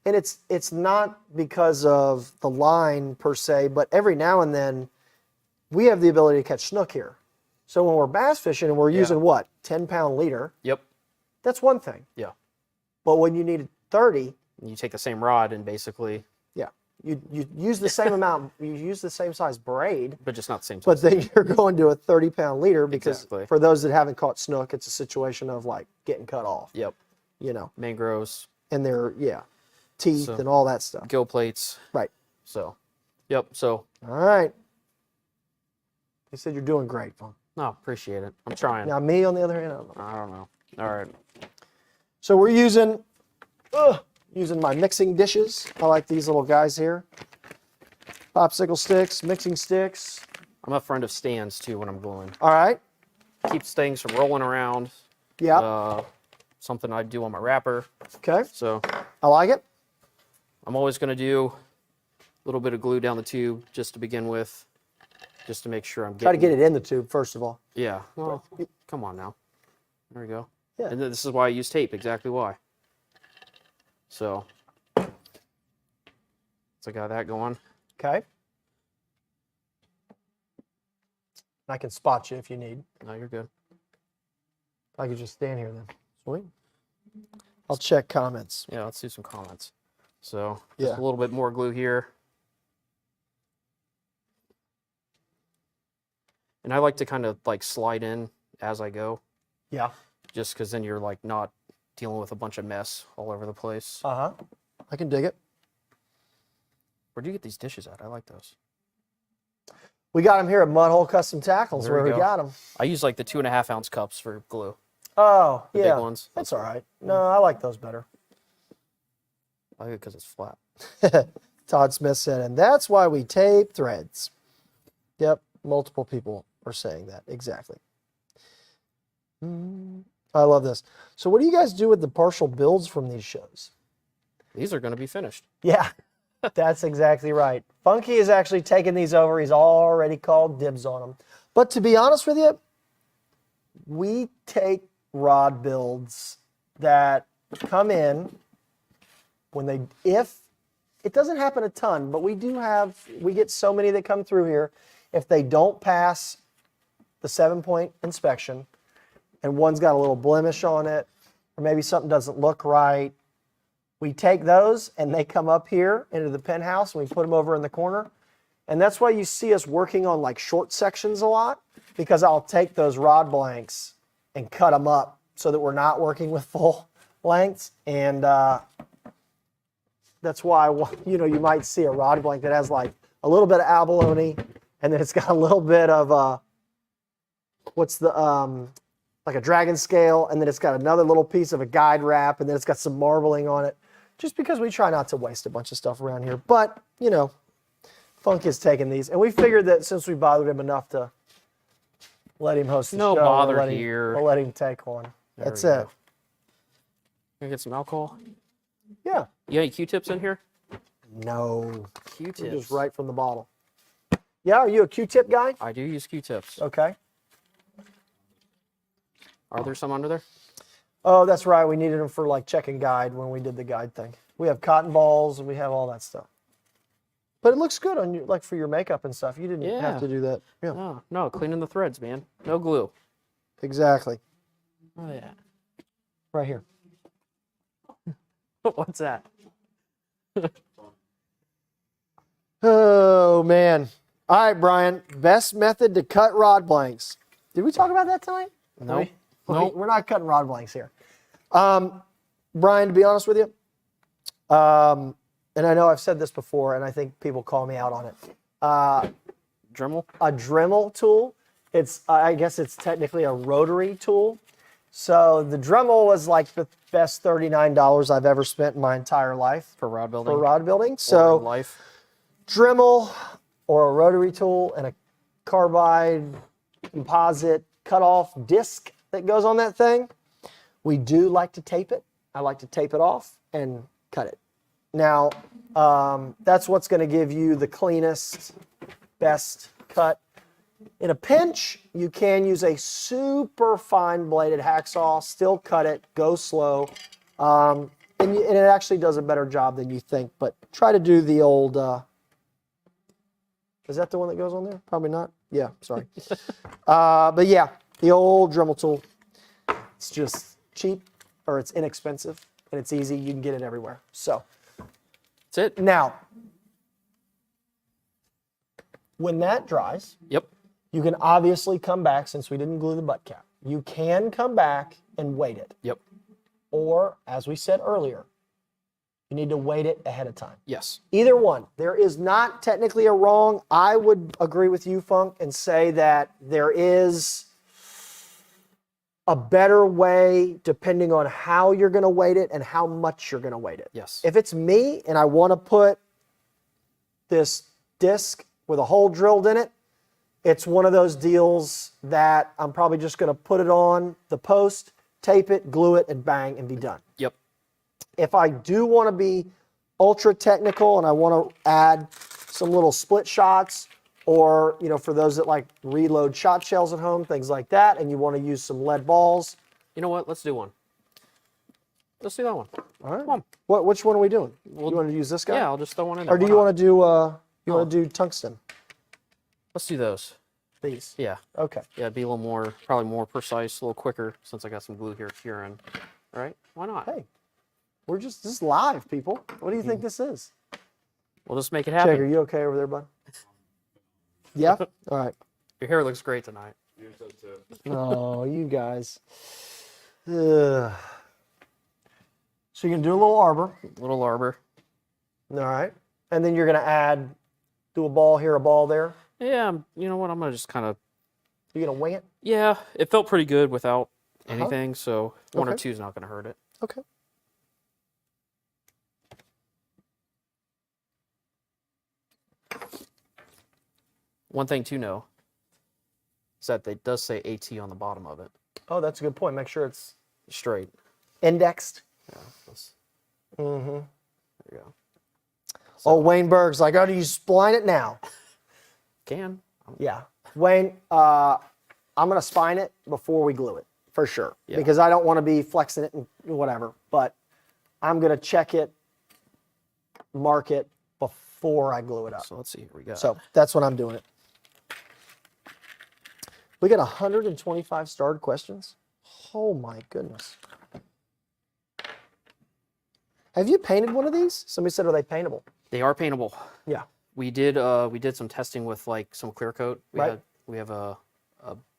and it's not because of the line per se, but every now and then we have the ability to catch snook here. So when we're bass fishing and we're using what, 10-pound leader, Yep. that's one thing. Yeah. But when you need 30, You take the same rod and basically, yeah, you use the same amount, you use the same size braid, but just not the same size. but then you're going to a 30-pound leader because Exactly. for those that haven't caught snook, it's a situation of like getting cut off, Yep. you know, Mangroves, and they're, teeth So- and all that stuff. gill plates. Right. So, yep. So, All right. You said you're doing great, Funk. no, appreciate it. I'm trying. Now me, on the other hand, I don't know. I don't know. All right. So we're using my mixing dishes. I like these little guys here. Popsicle sticks, mixing sticks. I'm a friend of Stan's too when I'm gluing. All right. Keeps things from rolling around. Yeah. Something I do on my wrapper. Okay. So I like it. I'm always going to do a little bit of glue down the tube just to begin with, just to make sure I'm getting. Try to get it in the tube first of all. Yeah. Well, come on now. There we go. Yeah. And this is why I use tape. Exactly why. So I got that going. Okay. I can spot you if you need. No, you're good. I could just stand here then. Sweet. I'll check comments. Yeah, let's do some comments. So Yeah. just a little bit more glue here. And I like to kind of like slide in as I go, Yeah. just because then you're like not dealing with a bunch of mess all over the place. Uh-huh. I can dig it. Where'd you get these dishes at? I like those. We got them here at Mudhole Custom Tackles There where we we go. got them. I use like the 2.5-ounce cups for glue. Oh, The yeah. big ones. That's all right. No, I like those better. I like it because it's flat. Todd Smith said, and that's why we tape threads. Yep, multiple people are saying that. Exactly. I love this. So what do you guys do with the partial builds from these shows? These are going to be finished. Yeah, that's exactly right. Funky is actually taking these over. He's already called dibs on them. But to be honest with you, we take rod builds that come in when they, if, it doesn't happen a ton, but we get so many that come through here. If they don't pass the 7-point inspection and one's got a little blemish on it, or maybe something doesn't look right, we take those and they come up here into the penthouse and we put them over in the corner. And that's why you see us working on like short sections a lot, because I'll take those rod blanks and cut them up so that we're not working with full lengths. And that's why, you might see a rod blank that has like a little bit of abalone, and then it's got a little bit of, like a dragon scale, and then it's got another little piece of a guide wrap, and then it's got some marbling on it, just because we try not to waste a bunch of stuff around here. But, Funk is taking these, and we figured that since we bothered him enough to let him host the No show, bother we'll here. let him take one. There That's we it. go. Can I get some alcohol? Yeah. You got any Q-tips in here? No. Q-tips. Just right from the bottle. Yeah, are you a Q-tip guy? I do use Q-tips. Okay. Are there some under there? Oh, that's right. We needed them for like checking guide when we did the guide thing. We have cotton balls and we have all that stuff. But it looks good on you, like for your makeup and stuff. You didn't Yeah. have to do that. Yeah, No, cleaning the threads, man. No glue. exactly. Oh, yeah. Right here. What's that? Oh, man. All right, Brian. Best method to cut rod blanks. Did we talk about that tonight? Nope. Nope. We're not cutting rod blanks here. Brian, to be honest with you, and I know I've said this before, and I think people call me out on it. Dremel? A Dremel tool. I guess it's technically a rotary tool. So the Dremel was like the best $39 I've ever spent in my entire life For rod building? for rod building. Or So in life? Dremel or a rotary tool and a carbide composite cutoff disc that goes on that thing. We do like to tape it. I like to tape it off and cut it. Now, that's what's going to give you the cleanest, best cut. In a pinch, you can use a super fine bladed hacksaw, still cut it, go slow. And it actually does a better job than you think, but try to do the old, is that the one that goes on there? Probably not. Yeah, sorry. But yeah, the old Dremel tool. It's just cheap, or it's inexpensive, and it's easy. You can get it everywhere. So That's it. now, when that dries, Yep. you can obviously come back, since we didn't glue the butt cap, you can come back and weight it. Yep. Or, as we said earlier, you need to weight it ahead of time. Yes. Either one. There is not technically a wrong. I would agree with you, Funk, and say that there is a better way depending on how you're going to weight it and how much you're going to weight it. Yes. If it's me and I want to put this disc with a hole drilled in it, it's one of those deals that I'm probably just going to put it on the post, tape it, glue it, and bang, and be done. Yep. If I do want to be ultra technical and I want to add some little split shots, or, you know, for those that like reload shot shells at home, things like that, and you want to use some lead balls. You know what? Let's do one. Let's do that one. All right. Come on. Which one are we doing? You want to use this guy? Yeah, I'll just throw one in there. Or do you want to do want to do tungsten? Let's do those. These. Yeah. Okay. Yeah, it'd be a little more, probably more precise, a little quicker since I got some glue here and all right. Why not? Hey, this is live, people. What do you think this is? We'll just make it happen. Jake, are you okay over there, bud? Yeah? All right. Your hair looks great tonight. Oh, you guys. Ugh. So you're going to do a little arbor. Little arbor. All right. And then you're going to do a ball here, a ball there. Yeah, you know what? I'm going to just kind of. You're going to wing it? Yeah, it felt pretty good without anything, so one or Okay. two is not going to hurt it. Okay. One thing to know is that it does say AT on the bottom of it. Oh, that's a good point. Make sure it's Straight. indexed. Yeah. Mm-hmm. There you go. Oh, Wayne Berg's like, oh, do you spline it now? Can. Yeah. Wayne, I'm going to spine it before we glue it, for sure. Yeah. Because I don't want to be flexing it and whatever. But I'm going to check it, mark it before I glue it up. So let's see. Here we go. So that's what I'm doing it. We got 125 starred questions. Oh my goodness. Have you painted one of these? Somebody said, are they paintable? They are paintable. Yeah. We did some testing with like some clear coat. Right. We have a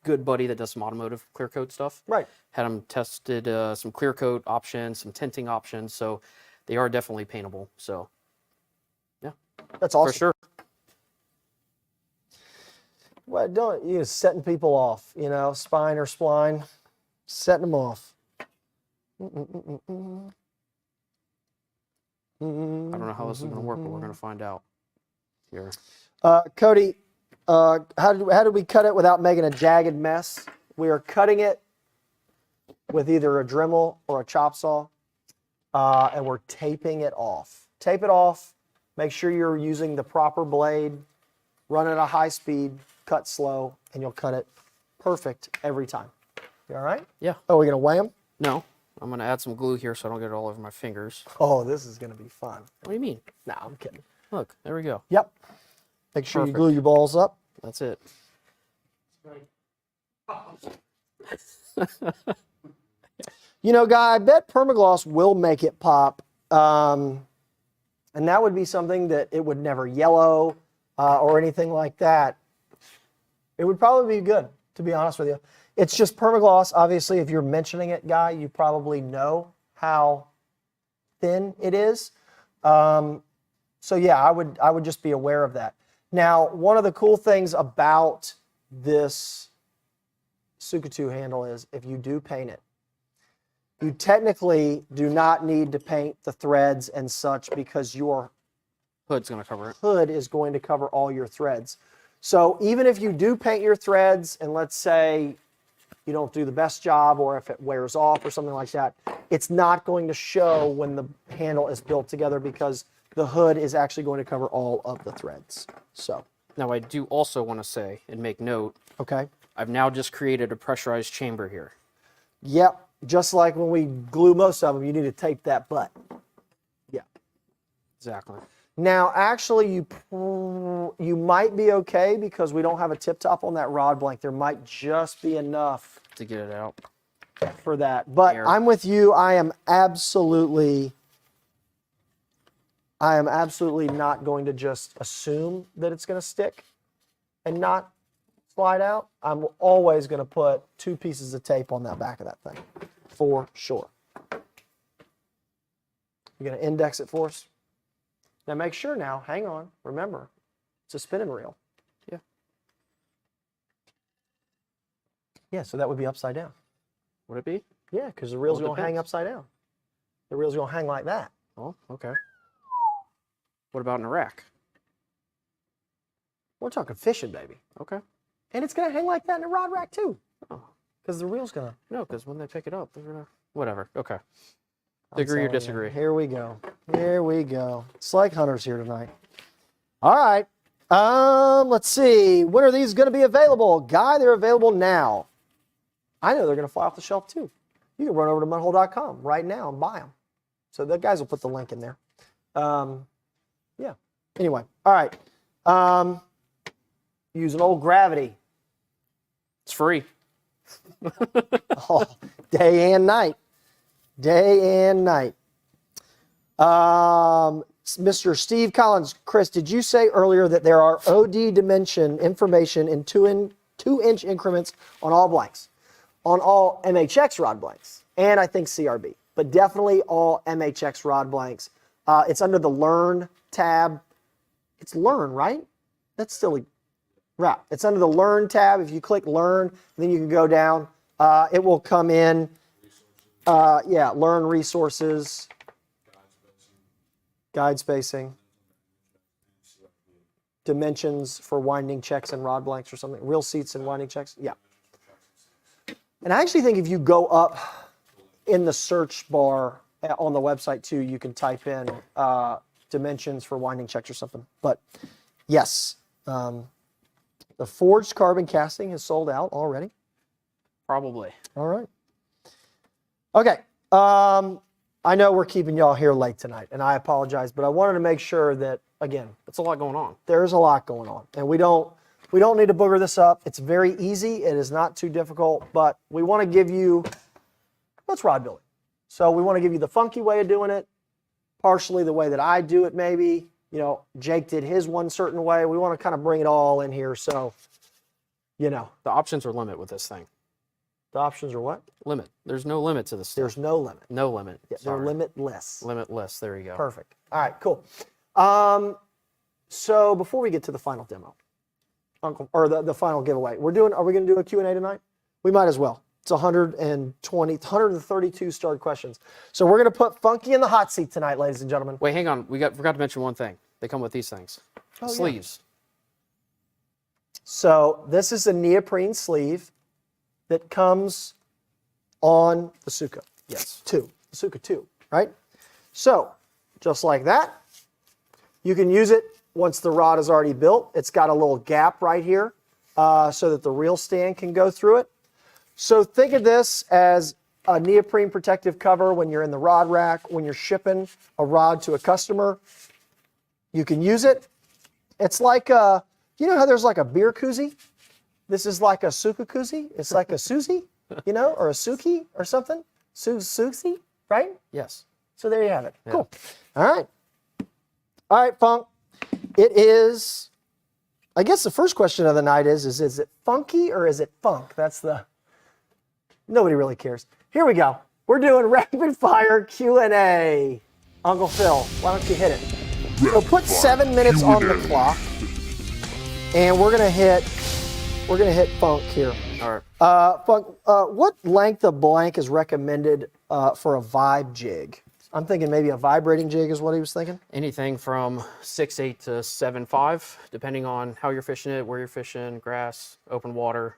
good buddy that does some automotive clear coat stuff. Right. Had him tested some clear coat options, some tinting options. So they are definitely paintable. So yeah, That's awesome. for sure. Well, don't you setting people off, you know, spine or spline, setting them off. I don't know how this is going to work, but we're going to find out here. Cody, how did we cut it without making a jagged mess? We are cutting it with either a Dremel or a chop saw, and we're taping it off. Tape it off. Make sure you're using the proper blade. Run at a high speed. Cut slow, and you'll cut it perfect every time. You all right? Yeah. Oh, we're gonna weigh them? No, I'm going to add some glue here so I don't get it all over my fingers. Oh, this is gonna be fun. What do you mean? No, I'm kidding. Look, there we go. Yep. Make sure you Perfect. glue your balls up. That's it. You know, Guy, I bet permagloss will make it pop. And that would be something that it would never yellow or anything like that. It would probably be good, to be honest with you. It's just permagloss. Obviously, if you're mentioning it, Guy, you probably know how thin it is. So yeah, I would just be aware of that. Now, one of the cool things about this Tsuka 2 handle is if you do paint it, you technically do not need to paint the threads and such because your Hood's going to cover it. hood is going to cover all your threads. So even if you do paint your threads and let's say you don't do the best job or if it wears off or something like that, it's not going to show when the handle is built together because the hood is actually going to cover all of the threads. So Now, I do also want to say and make note, Okay. I've now just created a pressurized chamber here. Yep. Just like when we glue most of them, you need to tape that butt. Yeah. Exactly. Now, actually, you might be okay because we don't have a tip top on that rod blank. There might just be enough To get it out. for that. But Air. I'm with you. I am absolutely not going to just assume that it's going to stick and not slide out. I'm always going to put 2 pieces of tape on that back of that thing, for sure. You're going to index it for us? Now make sure now, hang on, remember, it's a spinning reel. Yeah. Yeah, so that would be upside down. Would it be? Yeah, because the reel's Well, it going to hang depends. upside down. The reel's going to hang like that. Oh, okay. What about in a rack? We're talking fishing, baby. Okay. And it's going to hang like that in a rod rack too, Oh, because the reel's going to. no, because when they pick it up, they're gonna. Whatever. Okay. Agree or disagree? Here we go. Here we go. It's like hunters here tonight. All right. Let's see. When are these going to be available? Guy, they're available now. I know they're going to fly off the shelf too. You can run over to mudhole.com right now and buy them. So the guys will put the link in there. Yeah. Anyway. All right. Use an old Gravity. It's free. Oh, day and night. Day and night. Mr. Steve Collins, Chris, did you say earlier that there are OD dimension information in 2-inch increments on all blanks? On all MHX rod blanks, and I think CRB, but definitely all MHX rod blanks. It's under the Learn tab. It's Learn, right? That's still right. It's under the Learn tab. If you click Learn, then you can go down. It will come in. Yeah, Learn resources, guide spacing, dimensions for winding checks and rod blanks or something. Reel seats and winding checks. Yeah. And I actually think if you go up in the search bar on the website too, you can type in dimensions for winding checks or something. But yes, the forged carbon casting is sold out already. Probably. All right. Okay. I know we're keeping y'all here late tonight, and I apologize, but I wanted to make sure that, again, That's a lot going on. there's a lot going on, and we don't need to booger this up. It's very easy. It is not too difficult, but we want to give you, what's rod building? So we want to give you the funky way of doing it, partially the way that I do it maybe. You know, Jake did his one certain way. We want to kind of bring it all in here. So, you know, The options are limit with this thing. the options are what? Limit. There's no limit to this stuff. There's no limit. No limit. Yeah, they're Sorry. limitless. Limitless. There you go. Perfect. All right, cool. So before we get to the final demo, or the final giveaway, are we going to do a Q&A tonight? We might as well. It's 132 starred questions. So we're going to put Funky in the hot seat tonight, ladies and gentlemen. Wait, hang on. Forgot to mention one thing. They come with these things. Oh, yeah. Sleeves. So this is a neoprene sleeve that comes on the Tsuka. Yes. The Tsuka 2, right? So just like that, you can use it once the rod is already built. It's got a little gap right here so that the reel stand can go through it. So think of this as a neoprene protective cover when you're in the rod rack, when you're shipping a rod to a customer. You can use it. It's like you know how there's like a beer koozie? This is like a Tsuka koozie. It's like a Susie, you know, or a Suki or something. Susie, right? Yes. So there you have it. Yeah. Cool. All right. All right, Funk. It is, I guess the first question of the night is it funky or is it funk? Nobody really cares. Here we go. We're doing rapid fire Q&A. Uncle Phil, why don't you hit it? So put 7 minutes on the clock, and we're gonna hit Funk here. All right. Funk, what length of blank is recommended for a vibe jig? I'm thinking maybe a vibrating jig is what he was thinking. Anything from 6'8" to 7'5", depending on how you're fishing it, where you're fishing, grass, open water,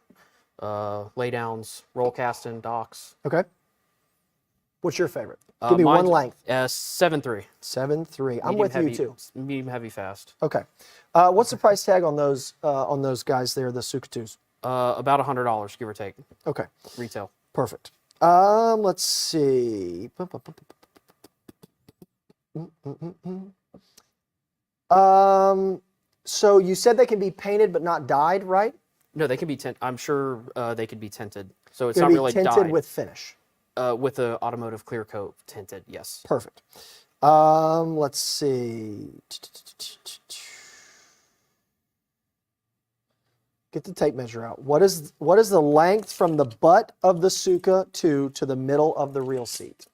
laydowns, roll casting, docks. Okay. What's your favorite? Give me one length. 7.3. 7.3. I'm with you too. Medium heavy fast. Okay. What's the price tag on those guys there, the Tsuka 2s? About $100, give or take. Okay. Retail. Perfect. Let's see. So you said they can be painted but not dyed, right? No, they can be tinted. I'm sure they could be tinted. So it's Gonna not be really tinted dyed. with finish. With the automotive clear coat tinted, yes. Perfect. Let's see. Get the tape measure out. What is the length from the butt of the Tsuka to the middle of the rear seat?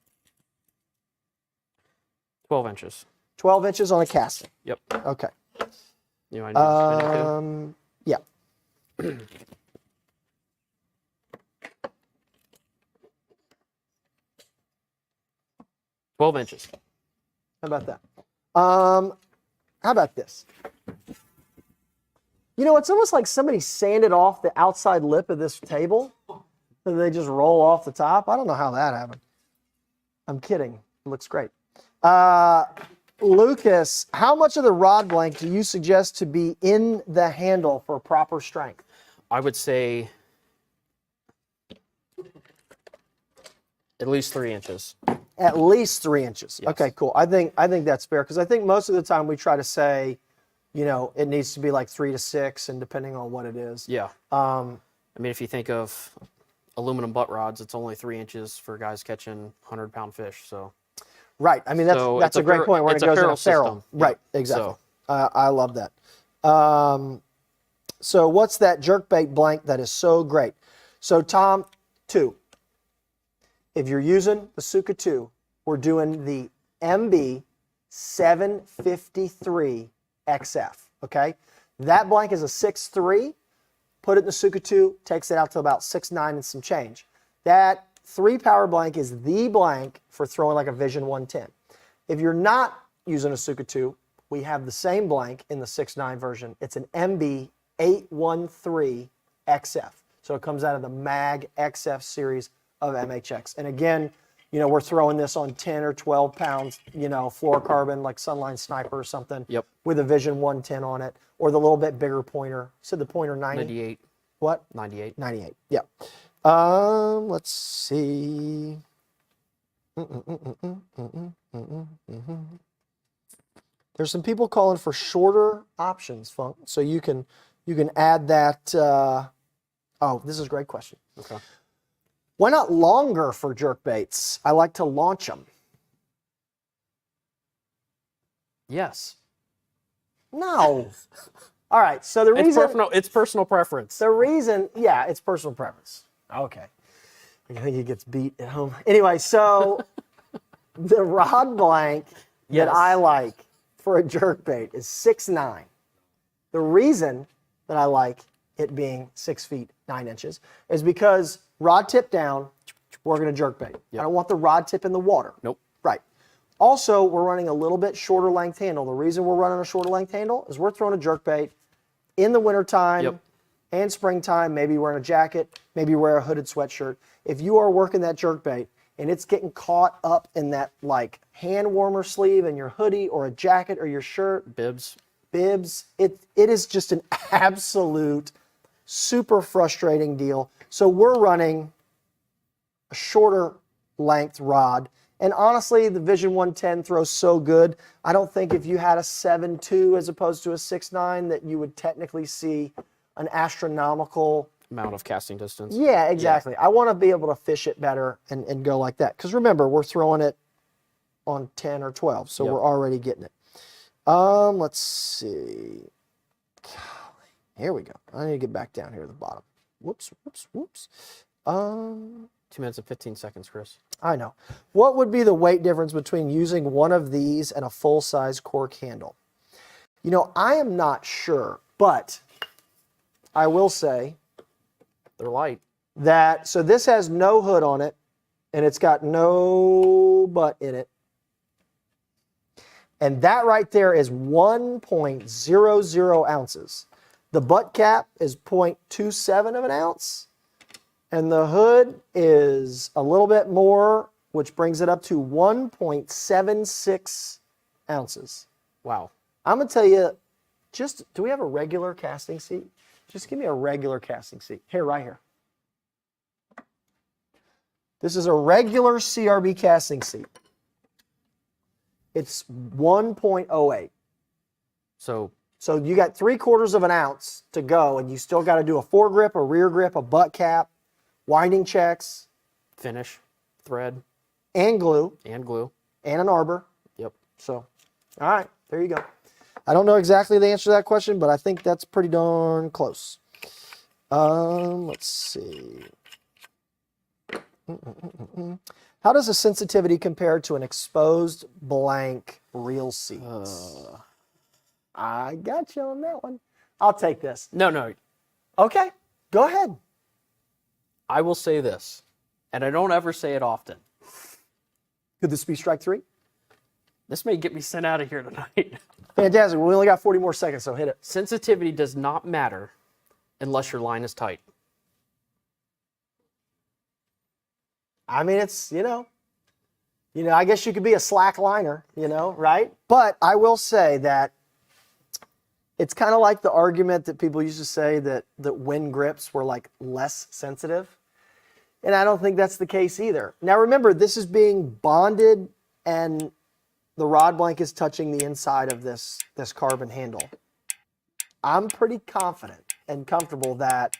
12 inches. 12 inches on a casting. Yep. Okay. You want to need Yeah. 12 inches. How about that? How about this? You know, it's almost like somebody sanded off the outside lip of this table and they just roll off the top. I don't know how that happened. I'm kidding. It looks great. Lucas, how much of the rod blank do you suggest to be in the handle for proper strength? I would say at least 3 inches. At least 3 inches. Yes. Okay, cool. I think that's fair because I think most of the time we try to say, you know, it needs to be like 3 to 6, and depending on what it is. Yeah. I mean, if you think of aluminum butt rods, it's only 3 inches for guys catching 100-pound fish. So. Right. I mean, that's a great point. Where it goes in a ferrule. Right. Exactly. So. I love that. So what's that jerkbait blank that is so great? So Tom, 2. If you're using the Tsuka 2, we're doing the MB 753 XF. Okay. That blank is a 6.3. Put it in the Tsuka 2, takes it out to about 6.9 and some change. That 3 power blank is the blank for throwing like a Vision 110. If you're not using a Tsuka 2, we have the same blank in the 6.9 version. It's an MB 813 XF. So it comes out of the MAG XF series of MHX. And again, you know, we're throwing this on 10 or 12 pounds, you know, fluorocarbon like Sunline Sniper or something. Yep. With a Vision 110 on it, or the little bit bigger pointer. You said the pointer 90? 98. What? 98. 98, yeah. Let's see. There's some people calling for shorter options, Funk. So you can add that. Oh, this is a great question. Okay. Why not longer for jerk baits? I like to launch them. Yes. No. All right. So the reason it's personal preference. The reason, yeah, it's personal preference. Okay. I think he gets beat at home. Anyway, so the rod blank that I like for a jerkbait is 6'9". The reason that I like it being 6 feet 9 inches is because rod tip down, we're going to jerkbait. Yep. I don't want the rod tip in the water. Nope. Right. Also, we're running a little bit shorter length handle. The reason we're running a shorter length handle is we're throwing a jerkbait in the wintertime and springtime. Maybe wearing a jacket, maybe wear a hooded sweatshirt. If you are working that jerkbait and it's getting caught up in that like hand warmer sleeve in your hoodie or a jacket or your shirt. Bibs, it is just an absolute super frustrating deal. So we're running a shorter length rod. And honestly, the Vision 110 throws so good. I don't think if you had a 7.2 as opposed to a 6.9 that you would technically see an astronomical amount of casting distance. Yeah, exactly. Yeah. I want to be able to fish it better and go like that. Because remember, we're throwing it on 10 or 12, so we're already getting it. Let's see. Golly. Here we go. I need to get back down here at the bottom. Whoops. 2 minutes and 15 seconds, Chris. I know. What would be the weight difference between using one of these and a full-size cork handle? You know, I am not sure, but I will say they're light. That, so this has no hood on it, and it's got no butt in it. And that right there is 1.00 ounces. The butt cap is 0.27 of an ounce. And the hood is a little bit more which brings it up to 1.76 ounces. Wow. I'm going to tell you, do we have a regular casting seat? Just give me a regular casting seat. Here, right here. This is a regular CRB casting seat. It's 1.08. So you got 3/4 of an ounce to go, and you still got to do a foregrip, a rear grip, a butt cap, winding checks, finish, thread, and glue, and glue. and an arbor. Yep. So, all right, there you go. I don't know exactly the answer to that question, but I think that's pretty darn close. Let's see. How does the sensitivity compare to an exposed blank reel seat? I got you on that one. I'll take this. No. Okay, go ahead. I will say this, and I don't ever say it often. Could this be strike 3? This may get me sent out of here tonight. Fantastic. We only got 40 more seconds, so hit it. Sensitivity does not matter unless your line is tight. I mean, it's, I guess you could be a slack liner, right? But I will say that it's kind of like the argument that people used to say that wind grips were like less sensitive. And I don't think that's the case either. Now remember, this is being bonded and the rod blank is touching the inside of this carbon handle. I'm pretty confident and comfortable that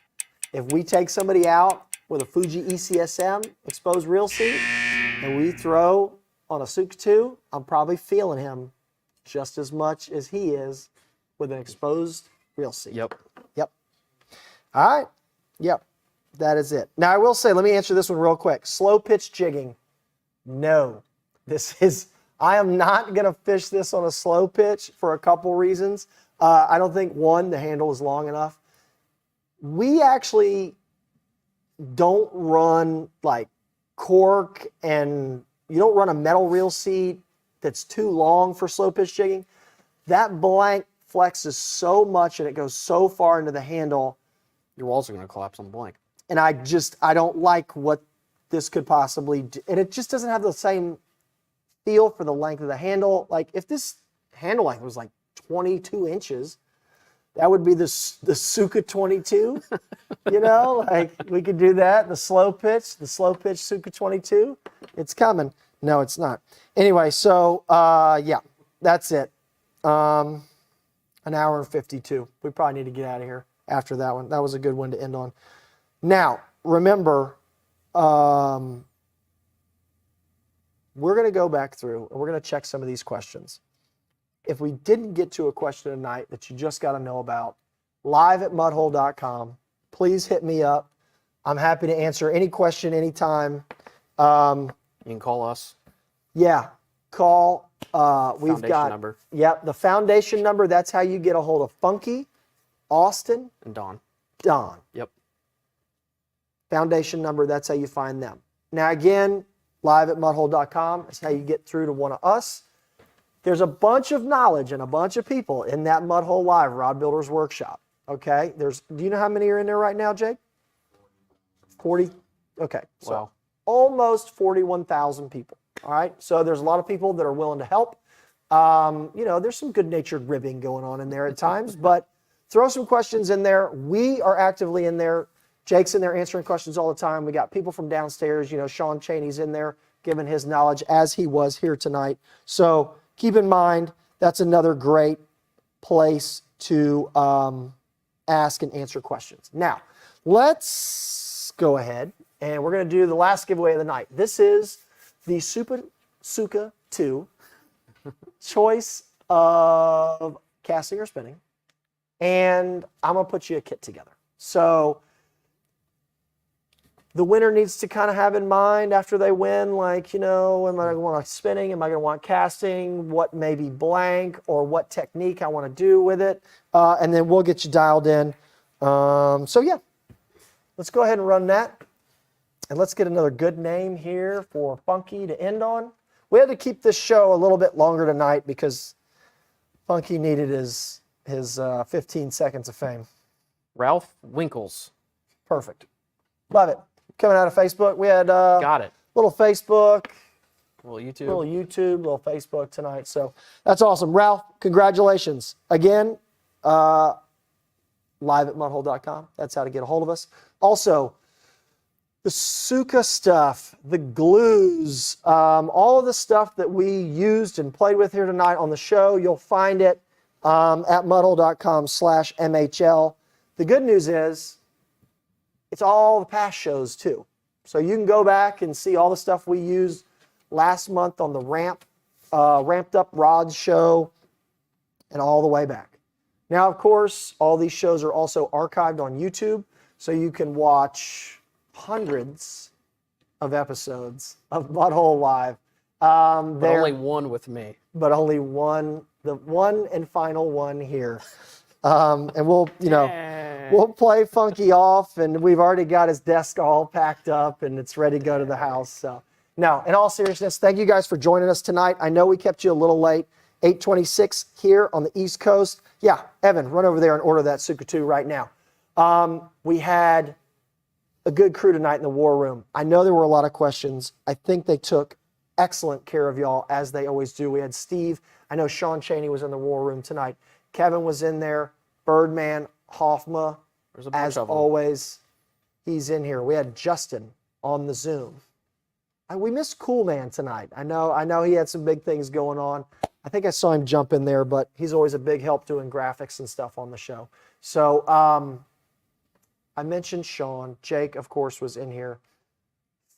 if we take somebody out with a Fuji ECSM exposed reel seat and we throw on a Tsuka 2, I'm probably feeling him just as much as he is with an exposed reel seat. Yep. All right. Yep. That is it. Now I will say, let me answer this one real quick. Slow pitch jigging. No. I am not going to fish this on a slow pitch for a couple reasons. I don't think, one, the handle is long enough. We actually don't run like cork, and you don't run a metal reel seat that's too long for slow pitch jigging. That blank flexes so much and it goes so far into the handle. Your walls are going to collapse on the blank. And I don't like what this could possibly do. And it just doesn't have the same feel for the length of the handle. Like if this handle length was like 22 inches, that would be the Tsuka 22, like we could do that. The slow pitch Tsuka 22, it's coming. No, it's not. Anyway, so yeah, that's it. An hour and 52. We probably need to get out of here after that one. That was a good one to end on. Now, remember, we're going to go back through and we're going to check some of these questions. If we didn't get to a question tonight that you just got to know about, live@mudhole.com. Please hit me up. I'm happy to answer any question anytime. You can call us. Yeah, call. We've Foundation got number. Yep, the foundation number. That's how you get a hold of Funky, Austin, And Don. Yep. Foundation number. That's how you find them. Now again, live@mudhole.com is how you get through to one of us. There's a bunch of knowledge and a bunch of people in that Mudhole Live Rod Builders Workshop. Okay, do you know how many are in there right now, Jake? 40. Okay, so Wow. almost 41,000 people. All right, so there's a lot of people that are willing to help. There's some good-natured ribbing going on in there at times, but throw some questions in there. We are actively in there. Jake's in there answering questions all the time. We got people from downstairs. Sean Chaney's in there giving his knowledge as he was here tonight. So keep in mind, that's another great place to ask and answer questions. Now, let's go ahead and we're going to do the last giveaway of the night. This is the Tsuka 2 choice of casting or spinning. And I'm going to put you a kit together. So the winner needs to kind of have in mind after they win, like, am I going to want spinning? Am I going to want casting? What may be blank or what technique I want to do with it? And then we'll get you dialed in. So yeah, let's go ahead and run that. And let's get another good name here for Funky to end on. We had to keep this show a little bit longer tonight because Funky needed his 15 seconds of fame. Ralph Winkles. Perfect. Love it. Coming out of Facebook, we had Got it. little Facebook, Well, YouTube. little YouTube, little Facebook tonight. So that's awesome. Ralph, congratulations. Again, live at mudhole.com. That's how to get a hold of us. Also, the Tsuka stuff, the glues, all of the stuff that we used and played with here tonight on the show, you'll find it at mudhole.com/MHL. The good news is it's all the past shows too. So you can go back and see all the stuff we used last month on the Ramped Up Rods show and all the way back. Now, of course, all these shows are also archived on YouTube, so you can watch hundreds of episodes of Mudhole Live. But only one with me. But only one, the one and final one here. And we'll, we'll play Funky off, and we've already got his desk all packed up, and it's ready to go to the house. So, no, in all seriousness, thank you guys for joining us tonight. I know we kept you a little late. 8:26 here on the East Coast. Yeah, Evan, run over there and order that Tsuka 2 right now. We had a good crew tonight in the war room. I know there were a lot of questions. I think they took excellent care of y'all, as they always do. We had Steve. I know Sean Chaney was in the war room tonight. Kevin was in there. Birdman, Hoffma, as always, he's in here. We had Justin on the Zoom. We missed Cool Man tonight. I know he had some big things going on. I think I saw him jump in there, but he's always a big help doing graphics and stuff on the show. So I mentioned Sean. Jake, of course, was in here.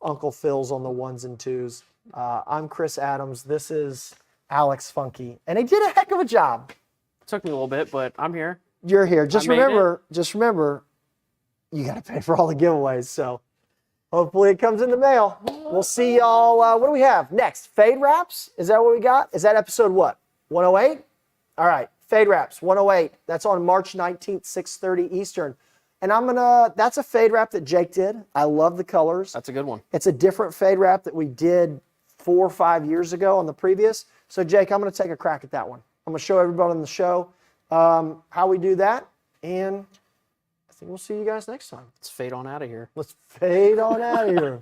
Uncle Phil's on the 1s and 2s. I'm Chris Adams. This is Alex Funky. And he did a heck of a job. It took me a little bit, but I'm here. You're here. Just remember, you got to pay for all the giveaways. So hopefully it comes in the mail. We'll see y'all. What do we have next? Fade Wraps? Is that what we got? Is that episode what? 108? All right. Fade Wraps, 108. That's on March 19th, 6:30 Eastern. And that's a fade wrap that Jake did. I love the colors. That's a good one. It's a different fade wrap that we did 4 or 5 years ago on the previous. So Jake, I'm going to take a crack at that one. I'm going to show everybody on the show how we do that. And I think we'll see you guys next time. Let's fade on out of here. Let's fade on out of here.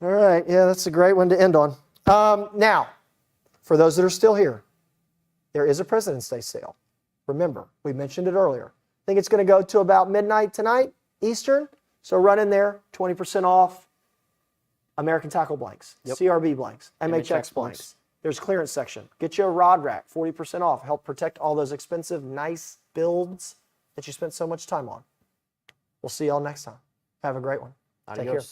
All right. Yeah, that's a great one to end on. Now, for those that are still here, there is a President's Day sale. Remember, we mentioned it earlier. I think it's going to go to about midnight tonight, Eastern. So run in there, 20% off American Tackle blanks, CRB blanks, MHX blanks. There's clearance section. Get you a rod rack, 40% off. Help protect all those expensive, nice builds that you spent so much time on. We'll see y'all next time. Have a great one. Adios. Take care.